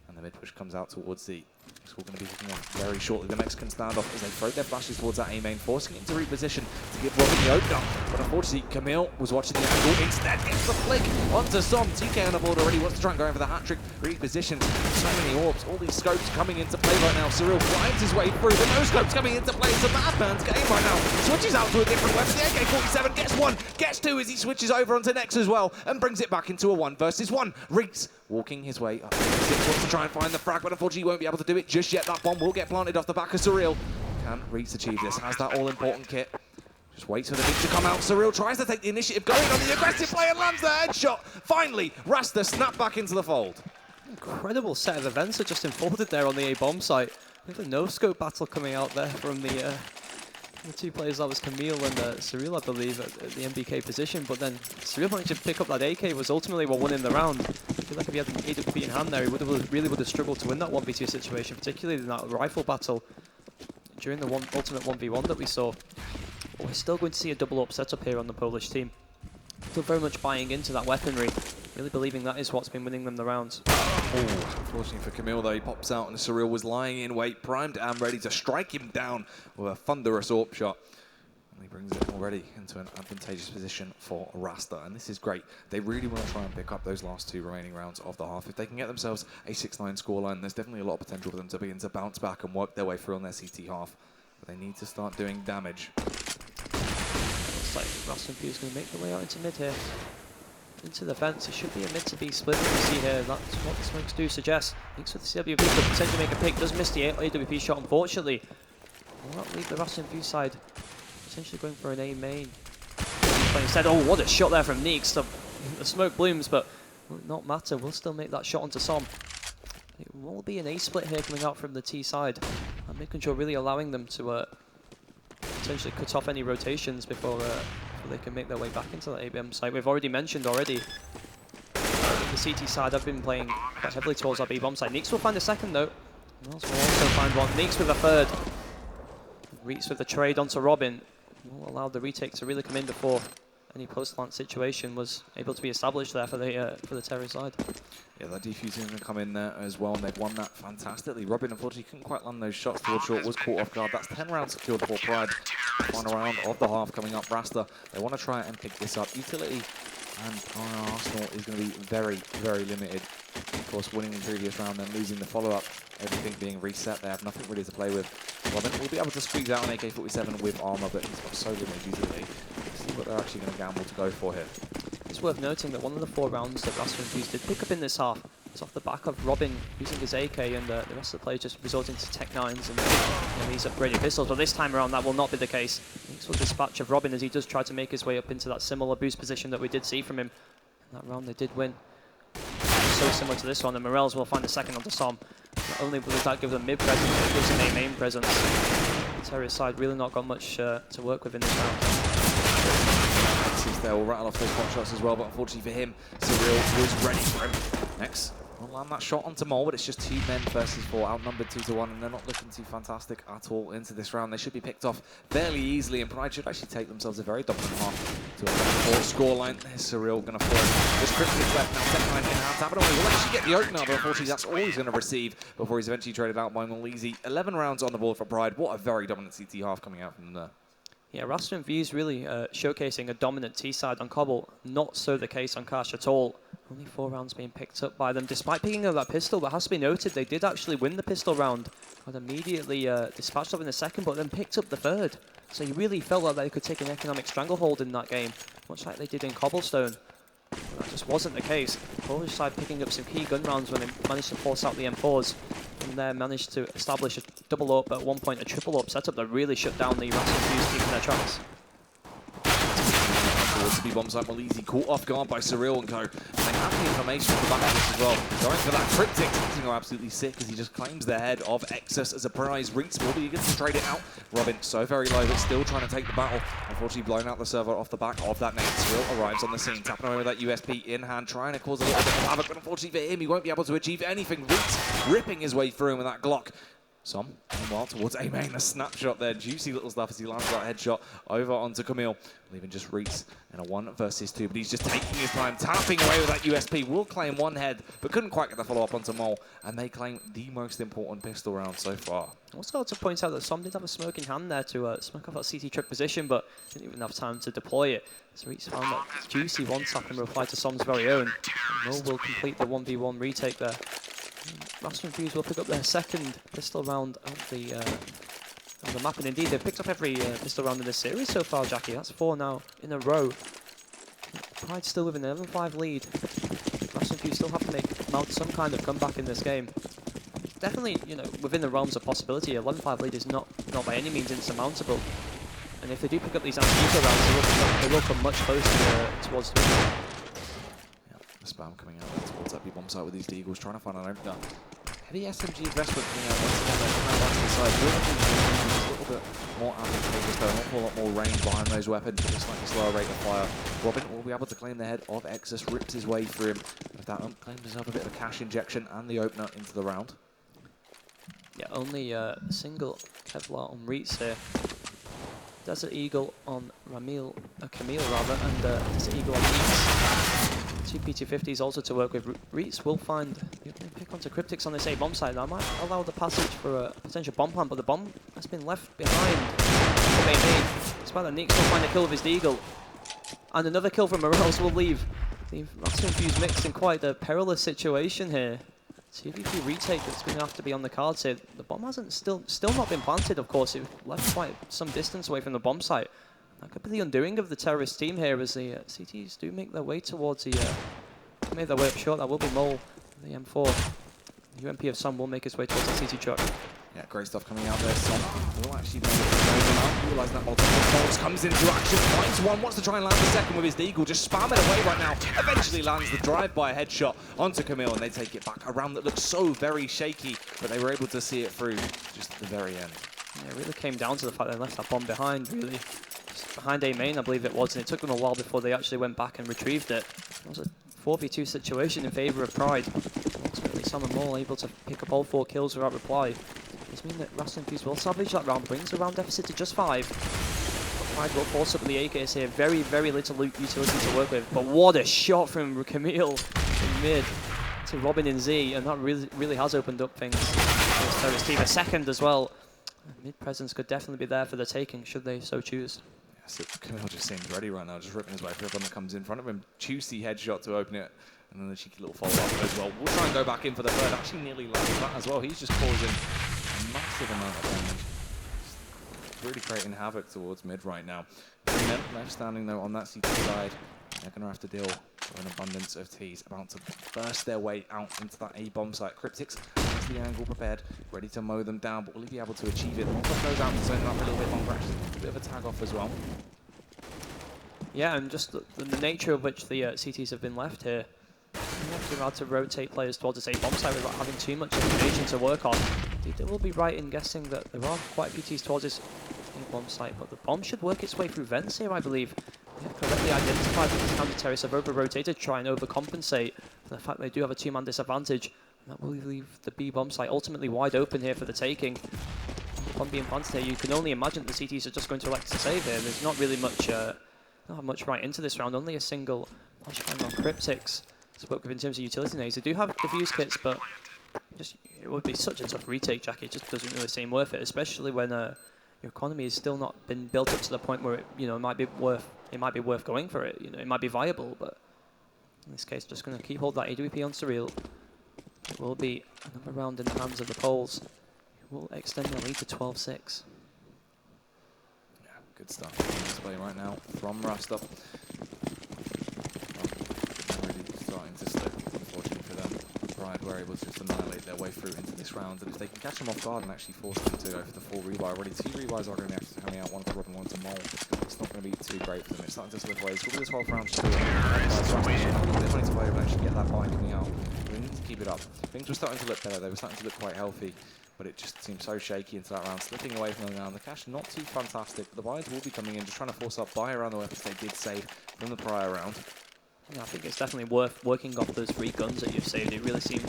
E: And the mid push comes out towards the... It's all going to be kicking off very shortly. The Mexican standoff as they throw their flashes towards that A main, forcing him to reposition to give Robin the open up. But unfortunately, Camille was watching the angle. Instead, gets the flick onto Som. TK on the board already, wants to try and go in for the hat-trick reposition. So many orbs, all these scopes coming into play right now. Surreal finds his way through, but no scopes coming into play. It's a madman's game right now. Switches out to a different weapon. The AK-47 gets 1, gets 2 as he switches over onto Nex as well, and brings it back into a 1 versus 1. Reeks walking his way up. 6 wants to try and find the frag, but unfortunately he won't be able to do it just yet. That bomb will get planted off the back of Surreal. Can Reeks achieve this? Has that all-important kit? Just waits for the beat to come out. Surreal tries to take the initiative, going on the aggressive play and lands the headshot. Finally, Rasta snapped back into the fold.
F: Incredible set of events that just unfolded there on the A-bomb site. We have a no-scope battle coming out there from the 2 players. That was Camille and Surreal, I believe, at the MBK position. But then Surreal managed to pick up that AK, was ultimately what won in the round. I feel like if he had an AWP in hand there, he really would have struggled to win that 1v2 situation, particularly in that rifle battle during the ultimate 1v1 that we saw. But we're still going to see a double up setup here on the Polish team. Still very much buying into that weaponry, really believing that is what's been winning them the rounds.
E: Oh, unfortunately for Camille though, he pops out and Surreal was lying in wait, primed and ready to strike him down with a thunderous AWP shot. And he brings it already into an advantageous position for Rasta, and this is great. They really want to try and pick up those last 2 remaining rounds of the half. If they can get themselves a 6-9 scoreline, there's definitely a lot of potential for them to begin to bounce back and work their way through on their CT half. But they need to start doing damage.
F: Looks like Rasta Infused is going to make the way out into mid here. Into the fence. It should be a mid to B split that we see here. That's what the smokes do suggest. Thanks for the CWP, could potentially make a pick. Does miss the AWP shot, unfortunately. Will that leave the Rasta Infused side potentially going for an A main? But instead, oh, what a shot there from Neeks. The smoke blooms, but will not matter. We'll still make that shot onto Som. It will be an A split here coming out from the T side. And mid control really allowing them to potentially cut off any rotations before they can make their way back into the ABM site. We've already mentioned the CT side have been playing quite heavily towards our B-bomb side. Neeks will find a second though. Wells will also find one. Neeks with a third. Reeks with the trade onto Robin. Will allow the retake to really come in before any post-plant situation was able to be established there for the Terror side.
E: Yeah, that defusing is going to come in there as well, and they've won that fantastically. Robin, unfortunately, couldn't quite land those shots towards short, was caught off guard. That's 10 rounds secured for Pride. Final round of the half coming up. Rasta, they want to try and pick this up. Utility and our Arsenal is going to be very, very limited. Of course, winning the previous round, then losing the follow-up, everything being reset. They have nothing really to play with. Robin will be able to squeeze out an AK-47 with armor, but he's got so limited utility. Let's see what they're actually going to gamble to go for here.
F: It's worth noting that one of the 4 rounds that Rasta Infused did pick up in this half was off the back of Robin using his AK, and the rest of the players just resorting to Tech 9s and these upgraded pistols. But this time around, that will not be the case. Next was dispatch of Robin as he does try to make his way up into that similar boost position that we did see from him. In that round, they did win. so similar to this one, and Morels will find the second onto Som. Not only does that give them mid presence, it gives them a main presence. The Terrorist side really not got much to work with in this round.
E: There will rattle off those pot shots as well, but unfortunately for him, Surreal was ready for him. Next, will land that shot onto Mole, but it's just 2 men versus 4, outnumbered 2-1, and they're not looking too fantastic at all into this round. They should be picked off fairly easily, and Pride should actually take themselves a very dominant half to a 4 scoreline. There's Surreal going to fall. There's Cryptic left now, second line in hand. Tapping will actually get the opener, but unfortunately that's all he's going to receive before he's eventually traded out by Malizi. 11 rounds on the board for Pride. What a very dominant CT half coming out from there.
F: Yeah, Rasta Infused really showcasing a dominant T-side on Cobble. Not so the case on Cash at all. Only 4 rounds being picked up by them, despite picking up that pistol. But has to be noted, they did actually win the pistol round. Got immediately dispatched up in the second, but then picked up the third. So you really felt like they could take an economic stranglehold in that game, much like they did in Cobblestone. That just wasn't the case. Polish side picking up some key gun rounds when they managed to force out the M4s. From there, managed to establish a double up, at one point a triple up setup that really shut down the Rasta Infused team in their tracks.
E: Towards the B-bomb side, Malizi caught off guard by Surreal and Co. And they have the information from the back of this as well. Going for that Cryptic, something absolutely sick as he just claims the head of Excess as a prize. Reeks will be eager to trade it out. Robin, so very low, but still trying to take the battle. Unfortunately, blowing out the server off the back of that nade. Surreal arrives on the scene, tapping away with that USP in hand, trying to cause a little bit of havoc, but unfortunately for him, he won't be able to achieve anything. Reeks ripping his way through him with that Glock. Som, meanwhile, towards A-Main, a snapshot there. Juicy little stuff as he lands that headshot over onto Camille. Leaving just Reeks in a 1 versus 2, but he's just taking his time, tapping away with that USP. Will claim 1 head, but couldn't quite get the follow-up onto Mole, and they claim the most important pistol round so far.
F: Also got to point out that Som did have a smoke in hand there to smoke off that CT trick position, but didn't even have time to deploy it. So Reeks found that juicy one-tap in reply to Som's very own. And Mole will complete the 1v1 retake there. Rasta Infused will pick up their second pistol round of the map, and indeed they've picked up every pistol round in this series so far, Jackie. That's 4 now in a row. Pride still with an 11-5 lead. Rasta Infused still have to mount some kind of comeback in this game. Definitely, you know, within the realms of possibility. 11-5 lead is not by any means insurmountable. And if they do pick up these anti-eco rounds, they will come much closer towards the win.
E: The spam coming out towards that B-bomb site with these Deagles, trying to find an opener. Heavy SMG investment coming out once again, they're coming back to the side. A little bit more advantageous though, an awful lot more range behind those weapons, but just slightly slower rate of fire. Robin will be able to claim the head of Excess, rips his way through him. With that, claims himself a bit of a cash injection and the opener into the round.
F: Yeah, only a single Kevlar on Reets here. Desert Eagle on Camille rather, and Desert Eagle on Reets. 2 P250s also to work with. Reets will find the pick onto Cryptics on this A-bomb side. That might allow the passage for a potential bomb plant, but the bomb has been left behind. Despite that, Nix will find a kill with his Deagle. And another kill from Morels will leave the Rasta Infused mix in quite a perilous situation here. 2v2 retake that's going to have to be on the cards here. The bomb hasn't still not been planted, of course. It left quite some distance away from the bomb site. That could be the undoing of the terrorist team here as the CTs do make their way towards the... made their way up short. That will be Mole, the M4. The UMP of Som will make his way towards the CT truck.
E: Yeah, great stuff coming out there. Som will actually be able to close him out. Realising that multiple bolts comes into action. Finds one, wants to try and land the second with his Deagle. Just spam it away right now. Eventually lands the drive-by headshot onto Camille, and they take it back. A round that looks so very shaky, but they were able to see it through just at the very end.
F: Yeah, it really came down to the fact they left that bomb behind, really. Just behind A-main, I believe it was, and it took them a while before they actually went back and retrieved it. It was a 4v2 situation in favour of Pride. Ultimately, Sam and Mole able to pick up all 4 kills without reply. This means that Rasta Infused will salvage that round, brings the round deficit to just 5. But Pride will force up the AKs here. Very, very little loot utility to work with. But what a shot from Camille in mid to Robin in Z, and that really has opened up things for this terrorist team. A second as well. Mid presence could definitely be there for the taking, should they so choose.
E: So Camille just seems ready right now, just ripping his way through everyone that comes in front of him. Juicy headshot to open it, and then a cheeky little follow-up as well. We'll try and go back in for the third. Actually nearly lands that as well. He's just causing a massive amount of damage. Really creating havoc towards mid right now. 3 men left standing though on that CT side. They're going to have to deal with an abundance of T's about to burst their way out into that A-bomb site. Cryptics has the angle prepared, ready to mow them down, but will he be able to achieve it? The one goes out to zone them up a little bit longer, actually a bit of a tag off as well.
F: Yeah, and just the nature of which the CTs have been left here. Obviously allowed to rotate players towards the same bomb site without having too much information to work on. They will be right in guessing that there are quite a few Ts towards this bomb site, but the bomb should work its way through vents here, I believe. They have correctly identified that this counter terrorists have over-rotated to try and overcompensate for the fact they do have a two-man disadvantage. And that will leave the B bomb site ultimately wide open here for the taking. Bomb being planted here, you can only imagine the CTs are just going to elect to save here. There's not really much, not much right into this round, only a single flashbang on Cryptics. Spoke of in terms of utility nades. They do have diffuse kits, but just it would be such a tough retake, Jack. It just doesn't really seem worth it, especially when your economy has still not been built up to the point where it, it might be worth going for it. It might be viable, but in this case, just going to keep hold of that AWP on Surreal. It will be another round in the hands of the Poles. It will extend the lead to 12-6.
E: Yeah, good stuff on display right now from Rasta. Starting to slip, unfortunately for them. Pride were able to just annihilate their way through into this round, and if they can catch them off guard and actually force them to go for the full rebuy, already 2 rebuys are going to be coming out, one to Robin, one to Mole. It's not going to be too great for them. It's starting to slip away. It's going to be the 12th round to do it. They're trying to play and actually get that buy coming out. They need to keep it up. Things were starting to look better. They were starting to look quite healthy, but it just seemed so shaky into that round, slipping away from them now. The cash not too fantastic. The buys will be coming in, just trying to force up buy around the weapons they did save from the prior round.
F: Yeah, I think it's definitely worth working off those 3 guns that you've saved. It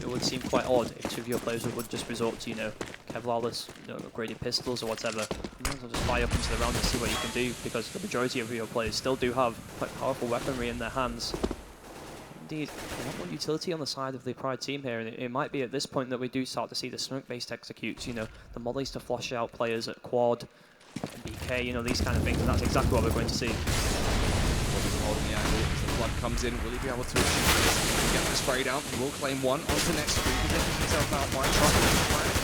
F: would seem quite odd if 2 of your players would just resort to, Kevlarless, upgraded pistols or whatever. You might as well just fly up into the round and see what you can do, because the majority of your players still do have quite powerful weaponry in their hands. Indeed, a lot more utility on the side of the Pride team here, and it might be at this point that we do start to see the smoke-based executes, the mollies to flush out players at quad, BK, these kind of things, and that's exactly what we're going to see.
E: Holding the angle as the flood comes in. Will he be able to achieve this? He can get the spray down. He will claim one onto next week. He's lifting himself out by trying to find as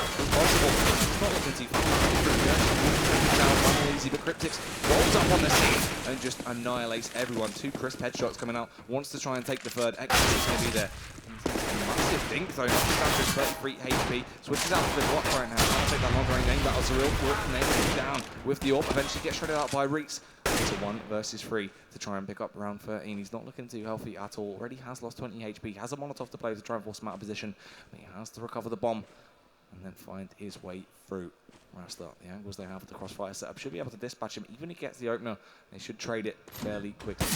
E: much as possible. He's not looking too far. He's down one easy, but Cryptics rolls up on the scene and just annihilates everyone. 2 crisp headshots coming out. Wants to try and take the third. Exit is going to be there. Massive dink though, knocks down to 33 HP. Switches out to the block right now. Can't take that long range aim battle. Surreal nails him down with the AWP. Eventually gets shredded out by Reeks. It's a 1 versus 3 to try and pick up round 13. He's not looking too healthy at all. Already has lost 20 HP. Has a Molotov to play to try and force him out of position. But he has to recover the bomb and then find his way through. Rasta, the angles they have with the crossfire setup should be able to dispatch him. Even if he gets the opener, they should trade it fairly quickly.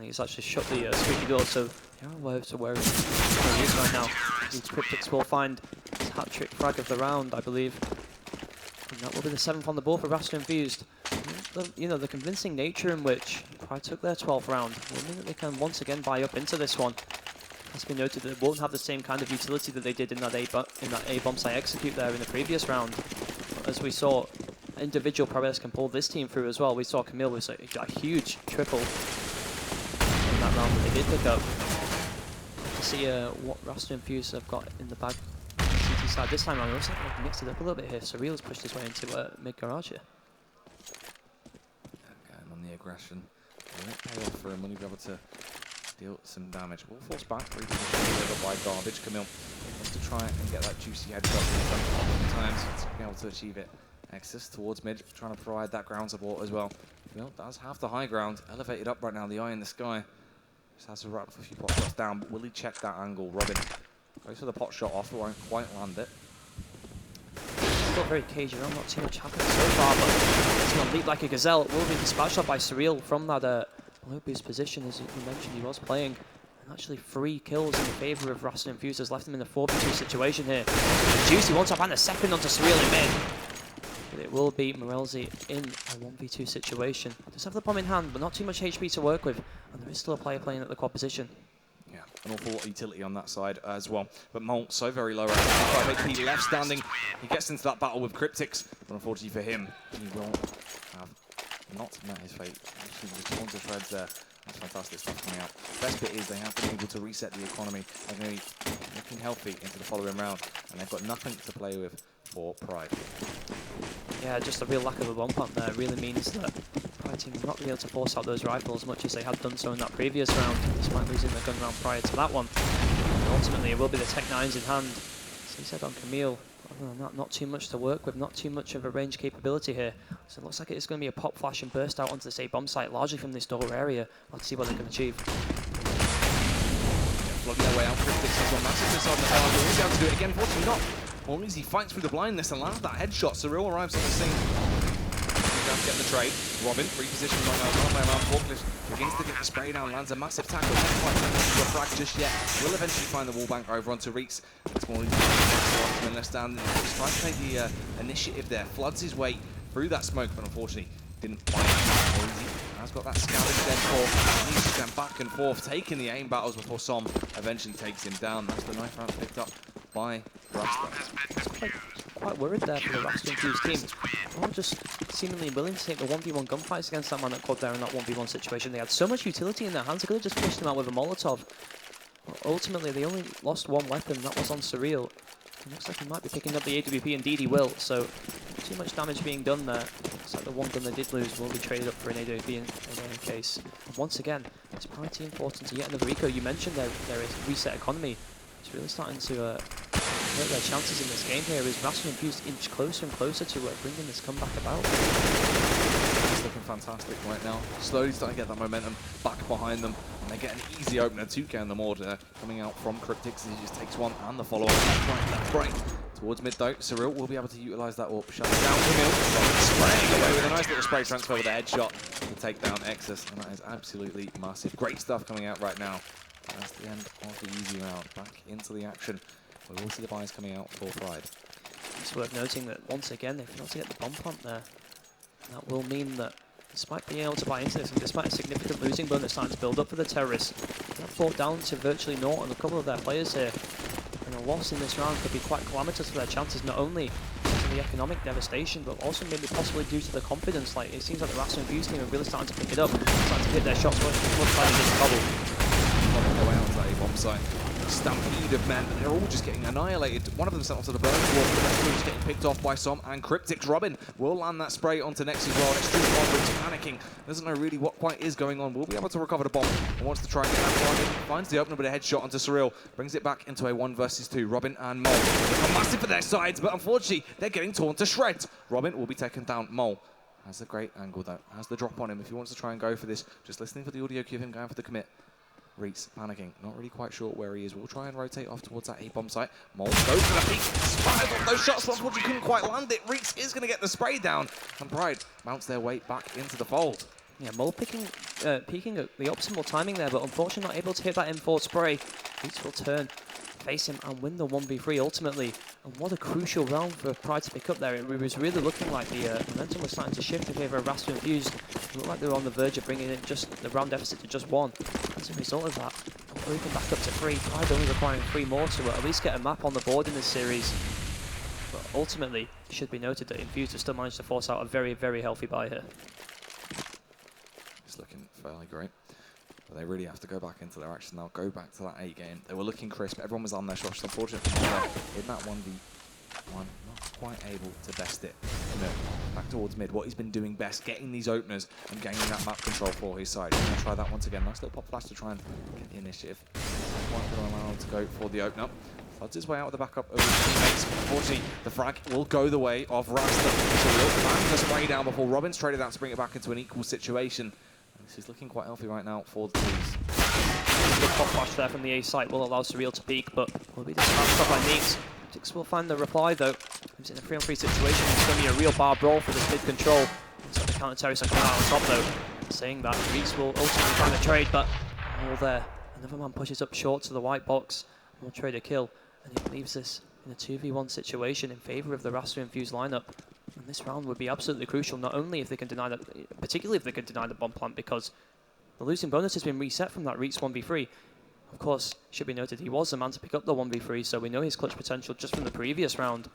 F: He's actually shut the squeaky door, so yeah, where he is right now. These Cryptics will find his hat-trick frag of the round, I believe. And that will be the 7th on the board for Rasta Infused. The convincing nature in which Pride took their 12th round will mean that they can once again buy up into this one. It has been noted that it won't have the same kind of utility that they did in that A-bomb site execute there in the previous round. But as we saw, individual prowess can pull this team through as well. We saw Camille with a huge triple in that round that they did pick up. To see what Rasta Infused have got in the bag on the CT side this time around. It looks like they've mixed it up a little bit here. Surreal's pushed his way into mid-garage here.
E: Going on the aggression. Will it pay off for him? Will he be able to deal some damage? Will force back. Repositioned by Garbage. Camille wants to try and get that juicy headshot sometimes to be able to achieve it. Access towards mid, trying to provide that ground support as well. Camille does have the high ground, elevated up right now, the eye in the sky. Just has to wrap a few pot shots down, but will he check that angle? Robin goes for the pot shot off, but won't quite land it.
F: Still very cagey around, not too much happening so far, but it's going to leap like a gazelle. It will be dispatched up by Surreal from that low boost position, as you mentioned, he was playing. And actually 3 kills in favour of Rasta Infused has left him in a 4v2 situation here. Juicy wants to find the second onto Surreal in mid. But it will be Morelzi in a 1v2 situation. Does have the bomb in hand, but not too much HP to work with. And there is still a player playing at the quad position.
E: Yeah, an awful lot of utility on that side as well. But Molt, so very low right now. 5 HP left standing. He gets into that battle with Cryptics. But unfortunately for him, he will have not met his fate. Actually, just torn to shreds there. That's fantastic stuff coming out. Best bit is they have been able to reset the economy. They're going to be looking healthy into the following round. And they've got nothing to play with for Pride.
F: Yeah, just a real lack of a bomb plant there really means that Pride team will not be able to force out those rifles as much as they had done so in that previous round, despite losing their gun round prior to that one. And ultimately, it will be the Tech 9s in hand. As he said on Camille, other than that, not too much to work with, not too much of a range capability here. So it looks like it's going to be a pop, flash and burst out onto the safe bomb site, largely from this door area. Let's see what they can achieve.
E: flooding their way out. Cryptics has gone massive this on the bar. He'll be able to do it again. Fortunately not. As he fights through the blindness and lands that headshot. Cyril arrives on the scene. Down to get the trade. Robin repositions right now. Can't play around. Forklift begins to get the spray down. Lands a massive tackle. Not quite turning into a frag just yet. Will eventually find the wall bank over onto Reeks. It's more easy. Less down. He's trying to take the initiative there. Floods his way through that smoke, but unfortunately didn't find it easy. Has got that scouting dead for. He needs to stand back and forth, taking the aim battles before Som eventually takes him down. That's the knife round picked up by Rasta.
F: Quite worried there for the Rasta Infused team. All just seemingly willing to take the 1v1 gunfights against that man at quad there in that 1v1 situation. They had so much utility in their hands, they could have just pushed him out with a Molotov. But ultimately, they only lost one weapon, that was on Surreal. It looks like he might be picking up the AWP, indeed he will, so too much damage being done there. Looks like the one gun they did lose will be traded up for an AWP in any case. And once again, it's pretty important to yet another eco. You mentioned there is reset economy. It's really starting to hurt their chances in this game here as Rasta Infused inch closer and closer to bringing this comeback about.
E: It's looking fantastic right now. Slowly starting to get that momentum back behind them. And they get an easy opener, 2K on the mortar coming out from Cryptics as he just takes one and the follow-up. Left, right. Towards mid though, Cyril will be able to utilise that or shut it down to Mill. Spraying away with a nice little spray transfer with a headshot to take down Exus. And that is absolutely massive. Great stuff coming out right now. That's the end of the easy round. Back into the action. We will see the buys coming out for Pride.
F: It's worth noting that once again they failed to get the bomb plant there. And that will mean that despite being able to buy into this and despite a significant losing burn that's starting to build up for the terrorists, they're brought down to virtually naught on a couple of their players here. And a loss in this round could be quite calamitous for their chances, not only to the economic devastation, but also maybe possibly due to the confidence. Like, it seems like the Rasta Infused team are really starting to pick it up, starting to hit their shots much like they did to Cobble.
E: Go out to that A-bomb site. Stampede of men, but they're all just getting annihilated. One of them sent off to the burn wall, the rest of them just getting picked off by Som and Cryptics. Robin will land that spray onto Nex as well. Extreme Conference panicking. Doesn't know really what quite is going on. Will be able to recover the bomb and wants to try and get that target. Finds the opener with a headshot onto Surreal. Brings it back into a 1 versus 2. Robin and Mole. Become massive for their sides, but unfortunately they're getting torn to shreds. Robin will be taken down. Mole has a great angle though. Has the drop on him if he wants to try and go for this. Just listening for the audio cue of him going for the commit. Reeks panicking, not really quite sure where he is. We'll try and rotate off towards that A-bomb site. Mole goes for the peak, spies on those shots, but unfortunately couldn't quite land it. Reeks is going to get the spray down, and Pride mounts their way back into the fold.
F: Yeah, Mole peeking at the optimal timing there, but unfortunately not able to hit that M4 spray. Reeks will turn, face him, and win the 1v3 ultimately. And what a crucial round for Pride to pick up there. It was really looking like the momentum was starting to shift in favour of Rasta Infused. It looked like they were on the verge of bringing in just the round deficit to just 1. As a result of that, moving back up to 3. Pride only requiring 3 more to at least get a map on the board in this series. But ultimately, it should be noted that Infused have still managed to force out a very, very healthy buy here.
E: It's looking fairly great. But they really have to go back into their action now. Go back to that A game. They were looking crisp. Everyone was on their shots. Unfortunately, in that 1v1, not quite able to best it. Back towards mid. What he's been doing best, getting these openers and gaining that map control for his side. He's going to try that once again. Nice little pop flash to try and get the initiative. Not quite going to allow him to go for the opener. Floods his way out with the backup of his teammates. Unfortunately, the frag will go the way of Rasta. So he'll land the spray down before Robin's traded out to bring it back into an equal situation. This is looking quite healthy right now for the teams.
F: Good pop flash there from the A site will allow Surreal to peek, but will be dispatched up by Neeks. Tix will find the reply though. He's in a 3-on-3 situation. It's going to be a real bar brawl for this mid control. So the counter terrorists are coming out on top though. Saying that Reeks will ultimately find a trade, but all there. Another man pushes up short to the white box. Will trade a kill, and he leaves this in a 2v1 situation in favour of the Rasta Infused lineup. And this round would be absolutely crucial, not only if they can deny that, particularly if they can deny the bomb plant, because the losing bonus has been reset from that Reeks 1v3. Of course, it should be noted he was the man to pick up the 1v3, so we know his clutch potential just from the previous round.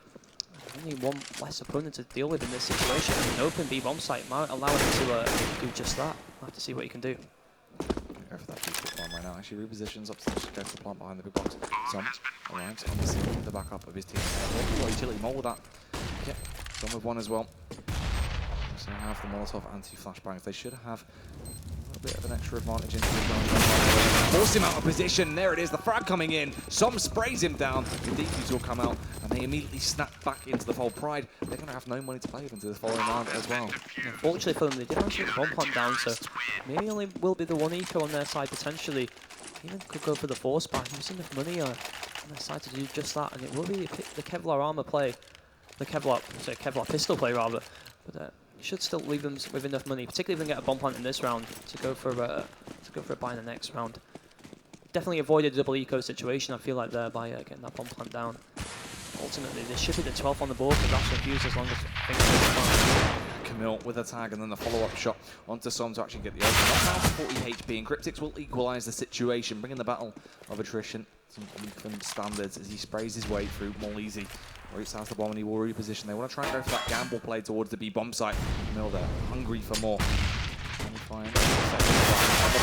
F: Only one less opponent to deal with in this situation, and an open B bomb site might allow him to do just that. We'll have to see what he can do.
E: Go for that beautiful plan right now. Actually repositions up to go to the plant behind the big box. Som arrives on the scene with the backup of his team. Utility Mole with that. Yep, Som with 1 as well. So have the Molotov and 2 flashbangs. They should have a little bit of an extra advantage into the round. Force him out of position. There it is. The frag coming in. Som sprays him down. The defuse will come out, and they immediately snap back into the fold. Pride, they're going to have no money to play with into this following round as well.
F: Unfortunately for them, they did actually get the bomb plant down, so maybe only will be the 1 eco on their side potentially. Even could go for the force buy. There's enough money on the side to do just that, and it will be the Kevlar armor play, the Kevlar pistol play rather. But you should still leave them with enough money, particularly if they get a bomb plant in this round to go for a buy in the next round. Definitely avoided a double eco situation. I feel like there by getting that bomb plant down. Ultimately, they should be the 12th on the board for Rasta Infused as long as things go fine.
E: Camille with a tag and then the follow-up shot onto Som to actually get the open. That's down to 40 HP, and Cryptics will equalise the situation, bringing the battle of attrition to even standards as he sprays his way through Molise. Roots has the bomb and he will reposition. They want to try and go for that gamble play towards the B bomb site. Camille there, hungry for more. The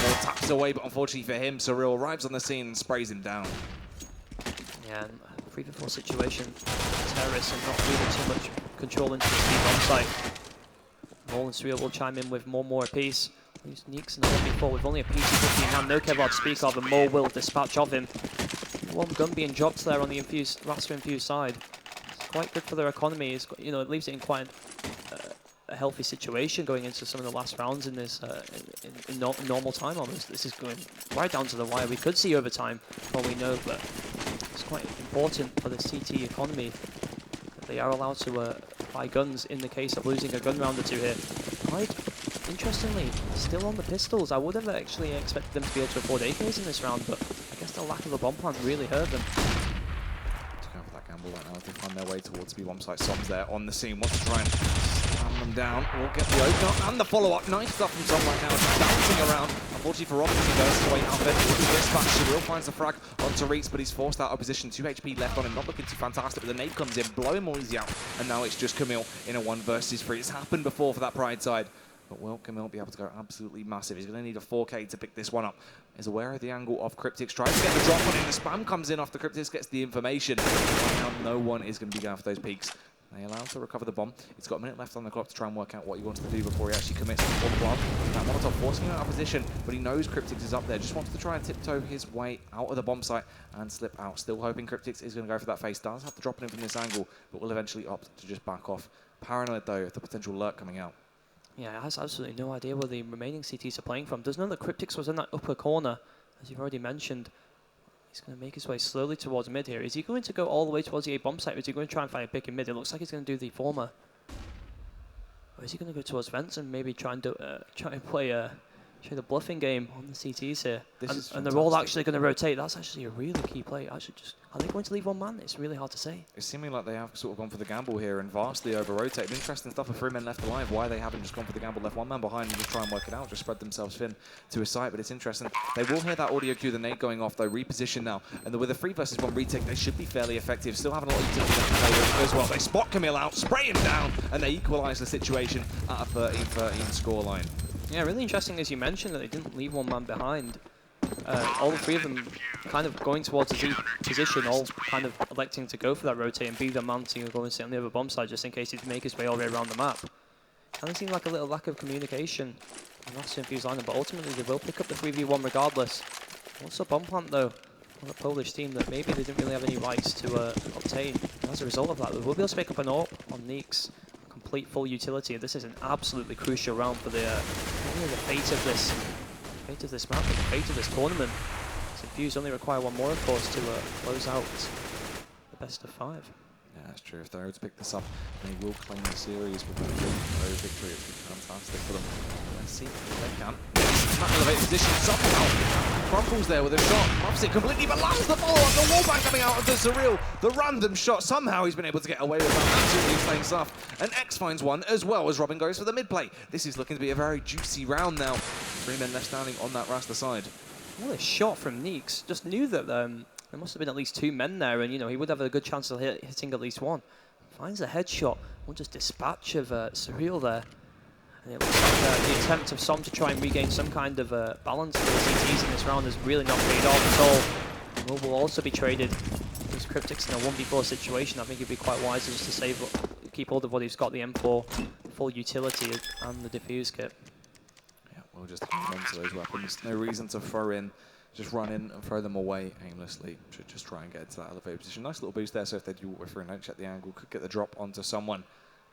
E: ball taps away, but unfortunately for him, Surreal arrives on the scene and sprays him down.
F: Yeah, and 3v4 situation. Terrorists and not really too much control into the B bomb site. Maul and Surreal will chime in with more apiece. Use Neeks in the 1v4 with only a PC-50 in hand, no Kevlar to speak of, and Maul will dispatch of him. One gun being dropped there on the Rasta Infused side. It's quite good for their economy. It's, you know, it leaves it in quite a healthy situation going into some of the last rounds in this in normal time almost. This is going right down to the wire. We could see overtime, well we know, but it's quite important for the CT economy that they are allowed to buy guns in the case of losing a gun round or two here. Hyde, interestingly, still on the pistols. I would have actually expected them to be able to afford AKs in this round, but I guess the lack of a bomb plant really hurt them.
E: To go for that gamble right now, they find their way towards the bomb site. Som's there on the scene, wants to try and slam them down. We'll get the open up and the follow-up. Nice stuff from Som right now, just bouncing around. Unfortunately for Robinson, he goes to wait out of it. Dispatch, Surreal finds the frag onto Reeks, but he's forced out of position. 2 HP left on him, not looking too fantastic, but the nade comes in, blowing Molise out, and now it's just Camille in a 1 versus 3. It's happened before for that Pride side. But will Camille be able to go absolutely massive? He's going to need a 4K to pick this one up. Is aware of the angle of Cryptics, tries to get the drop on him. The spam comes in after Cryptics gets the information. Right now, no one is going to be going for those peaks. They allow him to recover the bomb. He's got a minute left on the clock to try and work out what he wants to do before he actually commits to the plant. That Molotov forcing him out of position, but he knows Cryptics is up there. Just wants to try and tiptoe his way out of the bomb site and slip out. Still hoping Cryptics is going to go for that face. Does have to drop it in from this angle, but will eventually opt to just back off. Paranoid though of the potential lurk coming out.
F: Yeah, has absolutely no idea where the remaining CTs are playing from. Does know that Cryptics was in that upper corner, as you've already mentioned. He's going to make his way slowly towards mid here. Is he going to go all the way towards the A bomb site, or is he going to try and find a pick in mid? It looks like he's going to do the former. Or is he going to go towards vents and maybe try and play the bluffing game on the CTs here? And they're all actually going to rotate. That's actually a really key play. Are they going to leave one man? It's really hard to say.
E: It's seeming like they have sort of gone for the gamble here and vastly over-rotated. Interesting stuff with 3 men left alive. Why they haven't just gone for the gamble, left 1 man behind and just try and work it out, just spread themselves thin to a site, but it's interesting. They will hear that audio cue, the nade going off, though, reposition now. And with a 3 versus 1 retake, they should be fairly effective. Still having a lot of utility left to play with as well. They spot Camille out, spray him down, and they equalise the situation at a 13-13 scoreline.
F: Yeah, really interesting as you mentioned that they didn't leave 1 man behind. All 3 of them kind of going towards a deep position, all kind of electing to go for that rotate and be the man to go and sit on the other bomb side just in case he'd make his way all the way around the map. Kind of seemed like a little lack of communication on Rasta Infused lineup, but ultimately they will pick up the 3v1 regardless. Also bomb plant though, on the Polish team that maybe they didn't really have any rights to obtain. And as a result of that, they will be able to pick up an AWP on Neeks. Complete full utility, and this is an absolutely crucial round for the fate of this map, the fate of this tournament. Infused only require 1 more, of course, to close out the best of 5.
E: Yeah, that's true. If they're able to pick this up, they will claim the series with a victory. It's fantastic for them. Let's see if they can. That elevated position somehow. Crumples there with a shot. Muffs it completely, but lands the follow-up. The wallbang coming out of the Surreal. The random shot. Somehow he's been able to get away with that. Absolutely insane stuff. And X finds one as well as Robin goes for the mid play. This is looking to be a very juicy round now. 3 men left standing on that Rasta side.
F: What a shot from Neeks. Just knew that there must have been at least 2 men there, and he would have a good chance of hitting at least 1. Finds a headshot. One just dispatch of Surreal there. And it looks like the attempt of Som to try and regain some kind of balance for the CTs in this round has really not paid off at all. Will also be traded. There's Cryptics in a 1v4 situation. I think it'd be quite wise just to keep hold of what he's got, the M4, full utility, and the defuse kit.
E: Yeah, we'll just hang on to those weapons. No reason to throw in. Just run in and throw them away aimlessly. Should just try and get into that elevated position. Nice little boost there, so if they do with through and don't check the angle, could get the drop onto someone.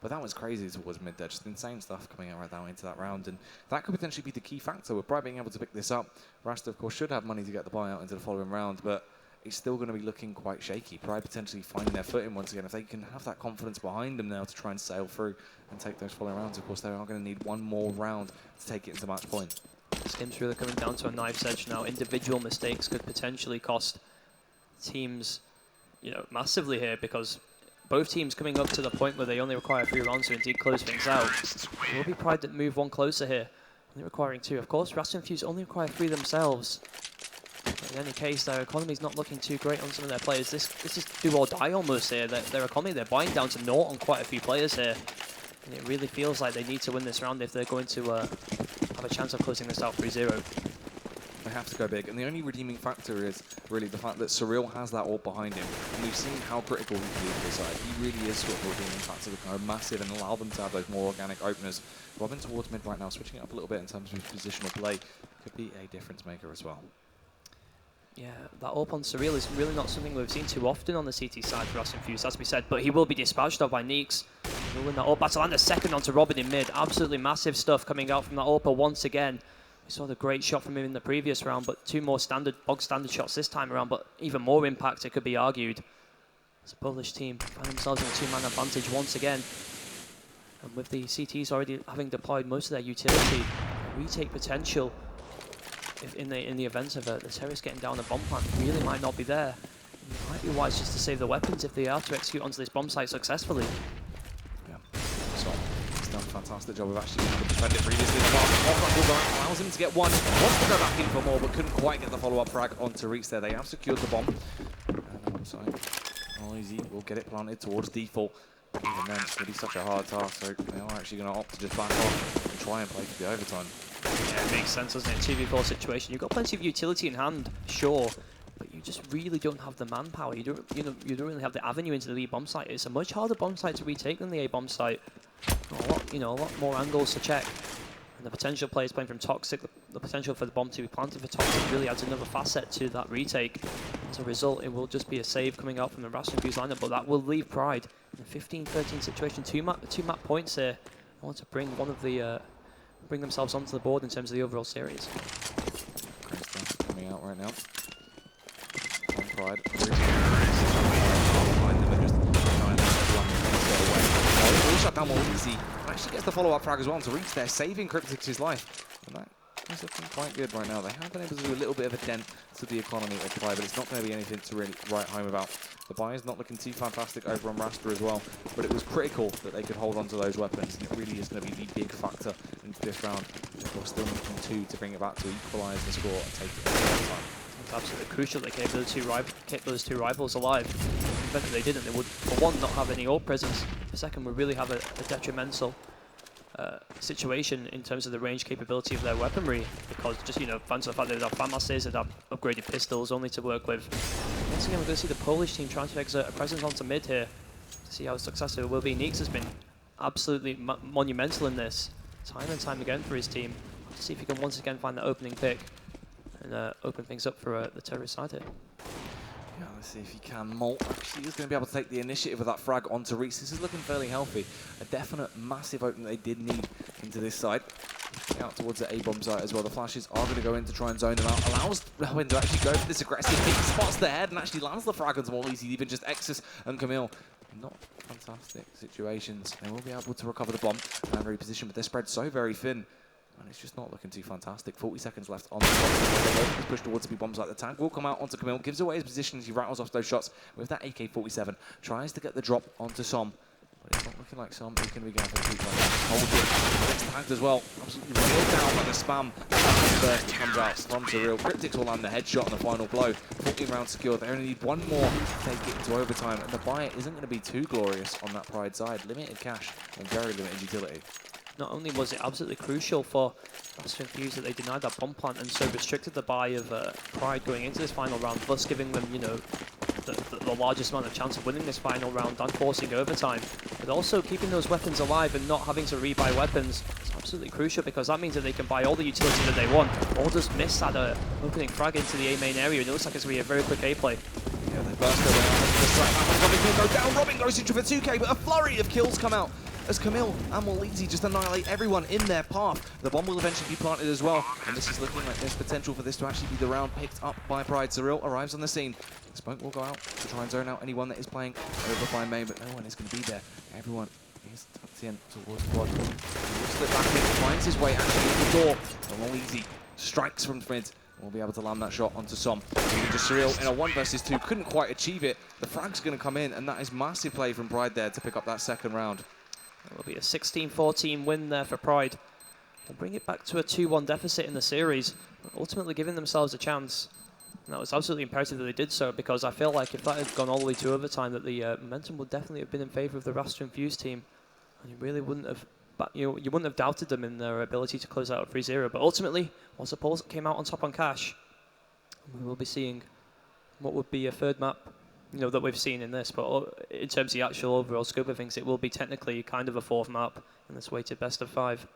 E: But that was crazy towards mid there, just insane stuff coming out right now into that round, and that could potentially be the key factor with Pride being able to pick this up. Rasta, of course, should have money to get the buyout into the following round, but it's still going to be looking quite shaky. Pride potentially finding their footing once again. If they can have that confidence behind them now to try and sail through and take those following rounds, of course, they are going to need one more round to take it into match point.
F: This game's really coming down to a knife's edge now. Individual mistakes could potentially cost teams, massively here, because both teams coming up to the point where they only require 3 rounds to indeed close things out. It will be Pride that move one closer here, only requiring 2. Of course, Rasta and Infused only require 3 themselves. But in any case, their economy's not looking too great on some of their players. This is do or die almost here. Their economy, they're buying down to 0 on quite a few players here. And it really feels like they need to win this round if they're going to have a chance of closing this out 3-0.
E: They have to go big, and the only redeeming factor is really the fact that Surreal has that ult behind him, and we've seen how critical he can be for this side. He really is sort of a redeeming factor to go massive and allow them to have those more organic openers. Robin towards mid right now, switching it up a little bit in terms of his positional play, could be a difference maker as well.
F: Yeah, that ult on Surreal is really not something we've seen too often on the CT side for us Infused, as we said, but he will be dispatched of by Neeks. He'll win that ult battle, and a second onto Robin in mid. Absolutely massive stuff coming out from that ult once again. We saw the great shot from him in the previous round, but 2 more bog standard shots this time around, but even more impact, it could be argued. As a Polish team find themselves in a 2-man advantage once again. And with the CTs already having deployed most of their utility, retake potential in the event of the terrorists getting down the bomb plant really might not be there. It might be wise just to save the weapons if they are to execute onto this bomb site successfully.
E: Yeah, so he's done a fantastic job of actually being able to defend it previously. The allows him to get one, wants to go back in for more, but couldn't quite get the follow-up frag onto Reeks there. They have secured the bomb. And so Easy will get it planted towards default. Even then, it's going to be such a hard task, so they are actually going to opt to just back off and try and play for the overtime.
F: Yeah, it makes sense, doesn't it? 2v4 situation. You've got plenty of utility in hand, sure, but you just really don't have the manpower. You don't really have the avenue into the B bomb site. It's a much harder bomb site to retake than the A bomb site. A lot more angles to check. And the potential players playing from Toxic, the potential for the bomb to be planted for Toxic really adds another facet to that retake. As a result, it will just be a save coming out from the Rasta Infused lineup, but that will leave Pride in a 15-13 situation. Two map points here. I want to bring bring themselves onto the board in terms of the overall series.
E: Great stuff coming out right now. On Pride. Behind them and just trying to get away. He'll shut down more easy. Actually gets the follow-up frag as well to reach there, saving Cryptic's life. And that is looking quite good right now. They have been able to do a little bit of a dent to the economy of Pride, but it's not going to be anything to really write home about. The buy is not looking too fantastic over on Rasta as well, but it was critical that they could hold on to those weapons, and it really is going to be the big factor into this round. Of course, still needing 2 to bring it back to equalise the score and take it at time.
F: It's absolutely crucial they kept those two rivals alive. If they didn't, they would, for one, not have any ult presence. For second, would really have a detrimental situation in terms of the range capability of their weaponry, because just, thanks to the fact that they'd have FAMASs, they'd have upgraded pistols only to work with. Once again, we're going to see the Polish team trying to exert a presence onto mid here to see how successful it will be. Neeks has been absolutely monumental in this, time and time again for his team. Let's see if he can once again find that opening pick and open things up for the terrorist side here.
E: Yeah, let's see if he can. Molt actually is going to be able to take the initiative with that frag onto Reese. This is looking fairly healthy. A definite massive opening they did need into this side. Out towards the A-bomb site as well. The flashes are going to go in to try and zone them out. Allows Robin to actually go for this aggressive pick. Spots the head and actually lands the frag onto more easy. Even just Exus and Camille. Not fantastic situations. They will be able to recover the bomb and reposition, but they're spread so very thin. And it's just not looking too fantastic. 40 seconds left on the clock. He's pushed towards the B-bomb site. The tank will come out onto Camille. Gives away his position as he rattles off those shots with that AK-47. Tries to get the drop onto Som. But it's not looking like Som is going to be going for the sweep. Hold it. Gets tagged as well. Absolutely nailed down by the spam. Burst comes out from Surreal. Cryptics will land the headshot on the final blow. 14 rounds secured. They only need one more to take it into overtime. And the buy isn't going to be too glorious on that Pride side. Limited cash and very limited utility.
F: Not only was it absolutely crucial for Rasta Infused that they denied that bomb plant and so restricted the buy of Pride going into this final round, thus giving them, the largest amount of chance of winning this final round and forcing overtime, but also keeping those weapons alive and not having to rebuy weapons is absolutely crucial, because that means that they can buy all the utility that they want, or just miss that opening frag into the A main area, and it looks like it's going to be a very quick A play.
E: Yeah, they burst their way out into the site. Robin will go down. Robin goes into for 2K, but a flurry of kills come out as Camille and Molisi just annihilate everyone in their path. The bomb will eventually be planted as well, and this is looking like there's potential for this to actually be the round picked up by Pride. Cyril arrives on the scene. The smoke will go out to try and zone out anyone that is playing over by main, but no one is going to be there. Everyone is tucked in towards quad. He will slip back in, finds his way actually in the door. Molisi strikes from mid. We'll be able to land that shot onto Som. Just Cyril in a 1 versus 2, couldn't quite achieve it. The frag's going to come in, and that is massive play from Pride there to pick up that second round.
F: It will be a 16-14 win there for Pride. They'll bring it back to a 2-1 deficit in the series, ultimately giving themselves a chance. And that was absolutely imperative that they did so, because I feel like if that had gone all the way to overtime, that the momentum would definitely have been in favour of the Rasta Infused team, and you really wouldn't have. But you wouldn't have doubted them in their ability to close out a 3-0. But ultimately, was the Poles that came out on top on cash. We will be seeing what would be a third map, that we've seen in this. But in terms of the actual overall scope of things, it will be technically kind of a fourth map in this weighted best of 5.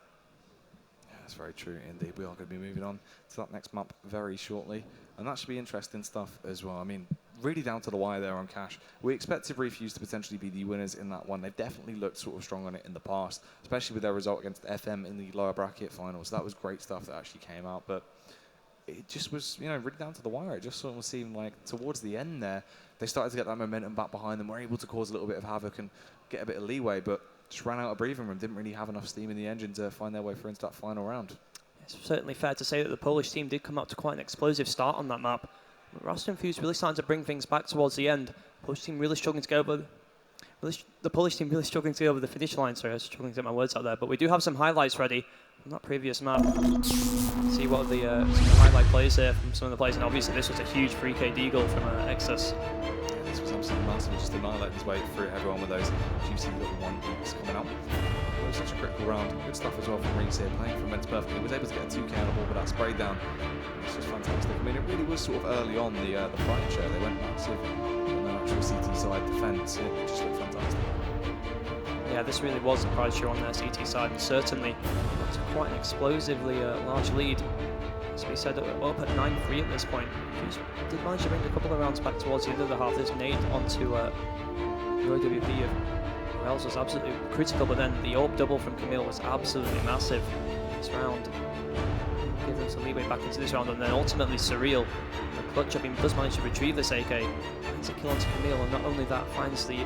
E: Yeah, that's very true indeed. We are going to be moving on to that next map very shortly, and that should be interesting stuff as well. I mean, really down to the wire there on cash. We expected Refuse to potentially be the winners in that one. They've definitely looked sort of strong on it in the past, especially with their result against FM in the lower bracket finals. That was great stuff that actually came out, but it just was, really down to the wire. It just sort of seemed like towards the end there, they started to get that momentum back behind them, were able to cause a little bit of havoc and get a bit of leeway, but just ran out of breathing room, didn't really have enough steam in the engine to find their way through into that final round.
F: It's certainly fair to say that the Polish team did come up to quite an explosive start on that map. Rasta Infused really starting to bring things back towards the end. The Polish team really struggling to get over the finish line. Sorry, I was struggling to get my words out there. But we do have some highlights ready from that previous map. See what are the highlight plays here from some of the players. And obviously this was a huge 3K deagle from Exus.
E: Yeah, this was absolutely massive. Just annihilating his way through everyone with those juicy little 1-beats coming out. It was such a critical round. Good stuff as well from Reese here, playing from Men's perfectly. He was able to get a 2K on the ball, but that spray down. It's just fantastic. I mean, it really was sort of early on the Pride show. They went massive on the actual CT side defence. It just looked fantastic.
F: Yeah, this really was the Pride show on their CT side, and certainly that's quite an explosively large lead. As we said, up at 9-3 at this point. He did manage to bring a couple of rounds back towards the end of the half. This nade onto the OWP of Morels was absolutely critical, but then the AWP double from Camille was absolutely massive this round. Give them some leeway back into this round, and then ultimately Surreal, the clutch up, he does manage to retrieve this AK, finds a kill onto Camille, and not only that, finds the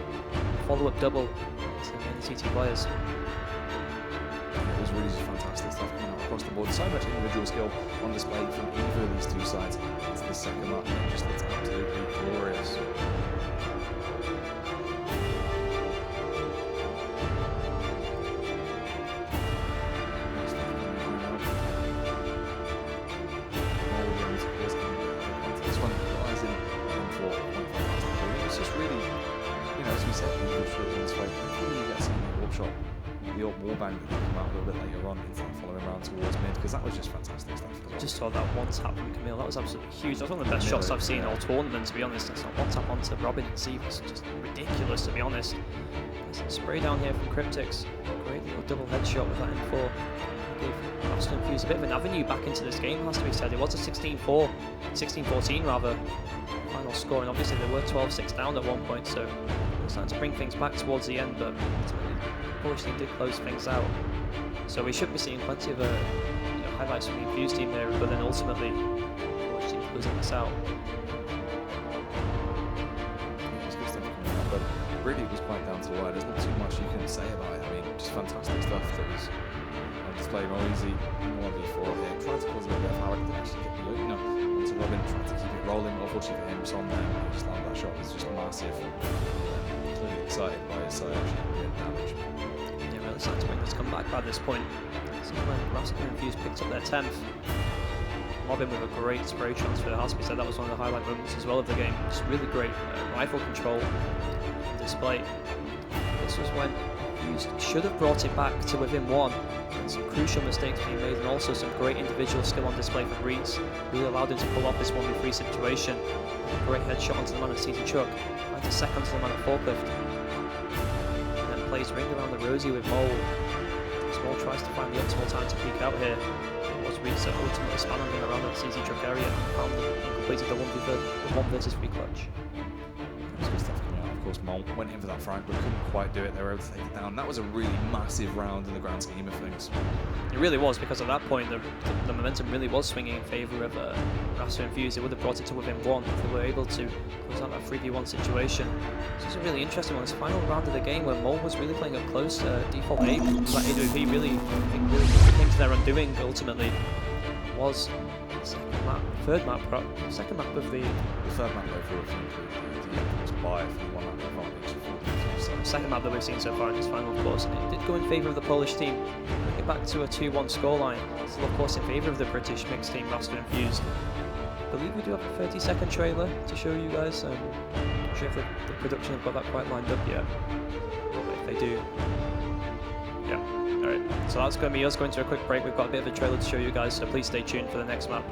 F: follow-up double to the CT players.
E: It was really just fantastic stuff coming out across the board. So much individual skill on display from either of these two sides into the second map. It just looks absolutely glorious. The old warbang that came out a little bit later on into the following round towards mid, because that was just fantastic stuff.
F: Just saw that one tap from Camille, that was absolutely huge. That was one of the best shots I've seen all tournament, to be honest. That's not one tap onto Robin and Steve, it's just ridiculous, to be honest. There's a spray down here from Cryptix, great little double headshot with that M4. Gave Rasta Infused a bit of an avenue back into this game, has to be said. It was a 16-14 rather, final score, and obviously they were 12-6 down at one point, so they're starting to bring things back towards the end, but ultimately the Polish team did close things out. So we should be seeing plenty of highlights from the Infused team there, but then ultimately the Polish team closing this out.
E: Yeah, it's good stuff coming out, but really it was quite down to the wire. There's not too much you can say about it. I mean, just fantastic stuff that was on display. Molisi 1v4 here, tried to cause a little bit of havoc to actually get the opener onto Robin, tried to keep it rolling. Unfortunately for him, Son there, just landed that shot was just massive. Clearly excited by his side actually doing damage.
F: Yeah, really starting to make this comeback by this point. So when Rasta Infused picked up their 10th, Robin with a great spray transfer. It has to be said, that was one of the highlight moments as well of the game. Just really great rifle control and display. This was when Infused should have brought it back to within 1. And some crucial mistakes being made, and also some great individual skill on display from Reeds. Really allowed him to pull off this 1v3 situation. A great headshot onto the man at CT Truck, finds a second to the man at Forklift. And then plays ring around the Rosie with Mole. Mole tries to find the optimal time to peek out here. It was Reeds that ultimately spanning him around that CT Truck area and found and completed the 1v3 clutch.
E: Good stuff coming out. Of course, Mole went in for that frag, but couldn't quite do it. They were able to take it down. That was a really massive round in the grand scheme of things.
F: It really was, because at that point the momentum really was swinging in favour of Rasta Infused. It would have brought it to within 1 if they were able to close out that 3v1 situation. This is a really interesting one. This final round of the game where Mole was really playing up close. Default 8, that AWP really came to their undoing ultimately. Was third map of the
E: The third map though for was by 1 map advantage for
F: second map that we've seen so far in this final, of course, and it did go in favour of the Polish team, bring it back to a 2-1 scoreline. Still, of course, in favour of the British mixed team, Rasta Infused. I believe we do have a 30-second trailer to show you guys. I'm not sure if the production have got that quite lined up yet, but if they do, yeah. Alright, so that's going to be us going to a quick break. We've got a bit of a trailer to show you guys, so please stay tuned for the next map.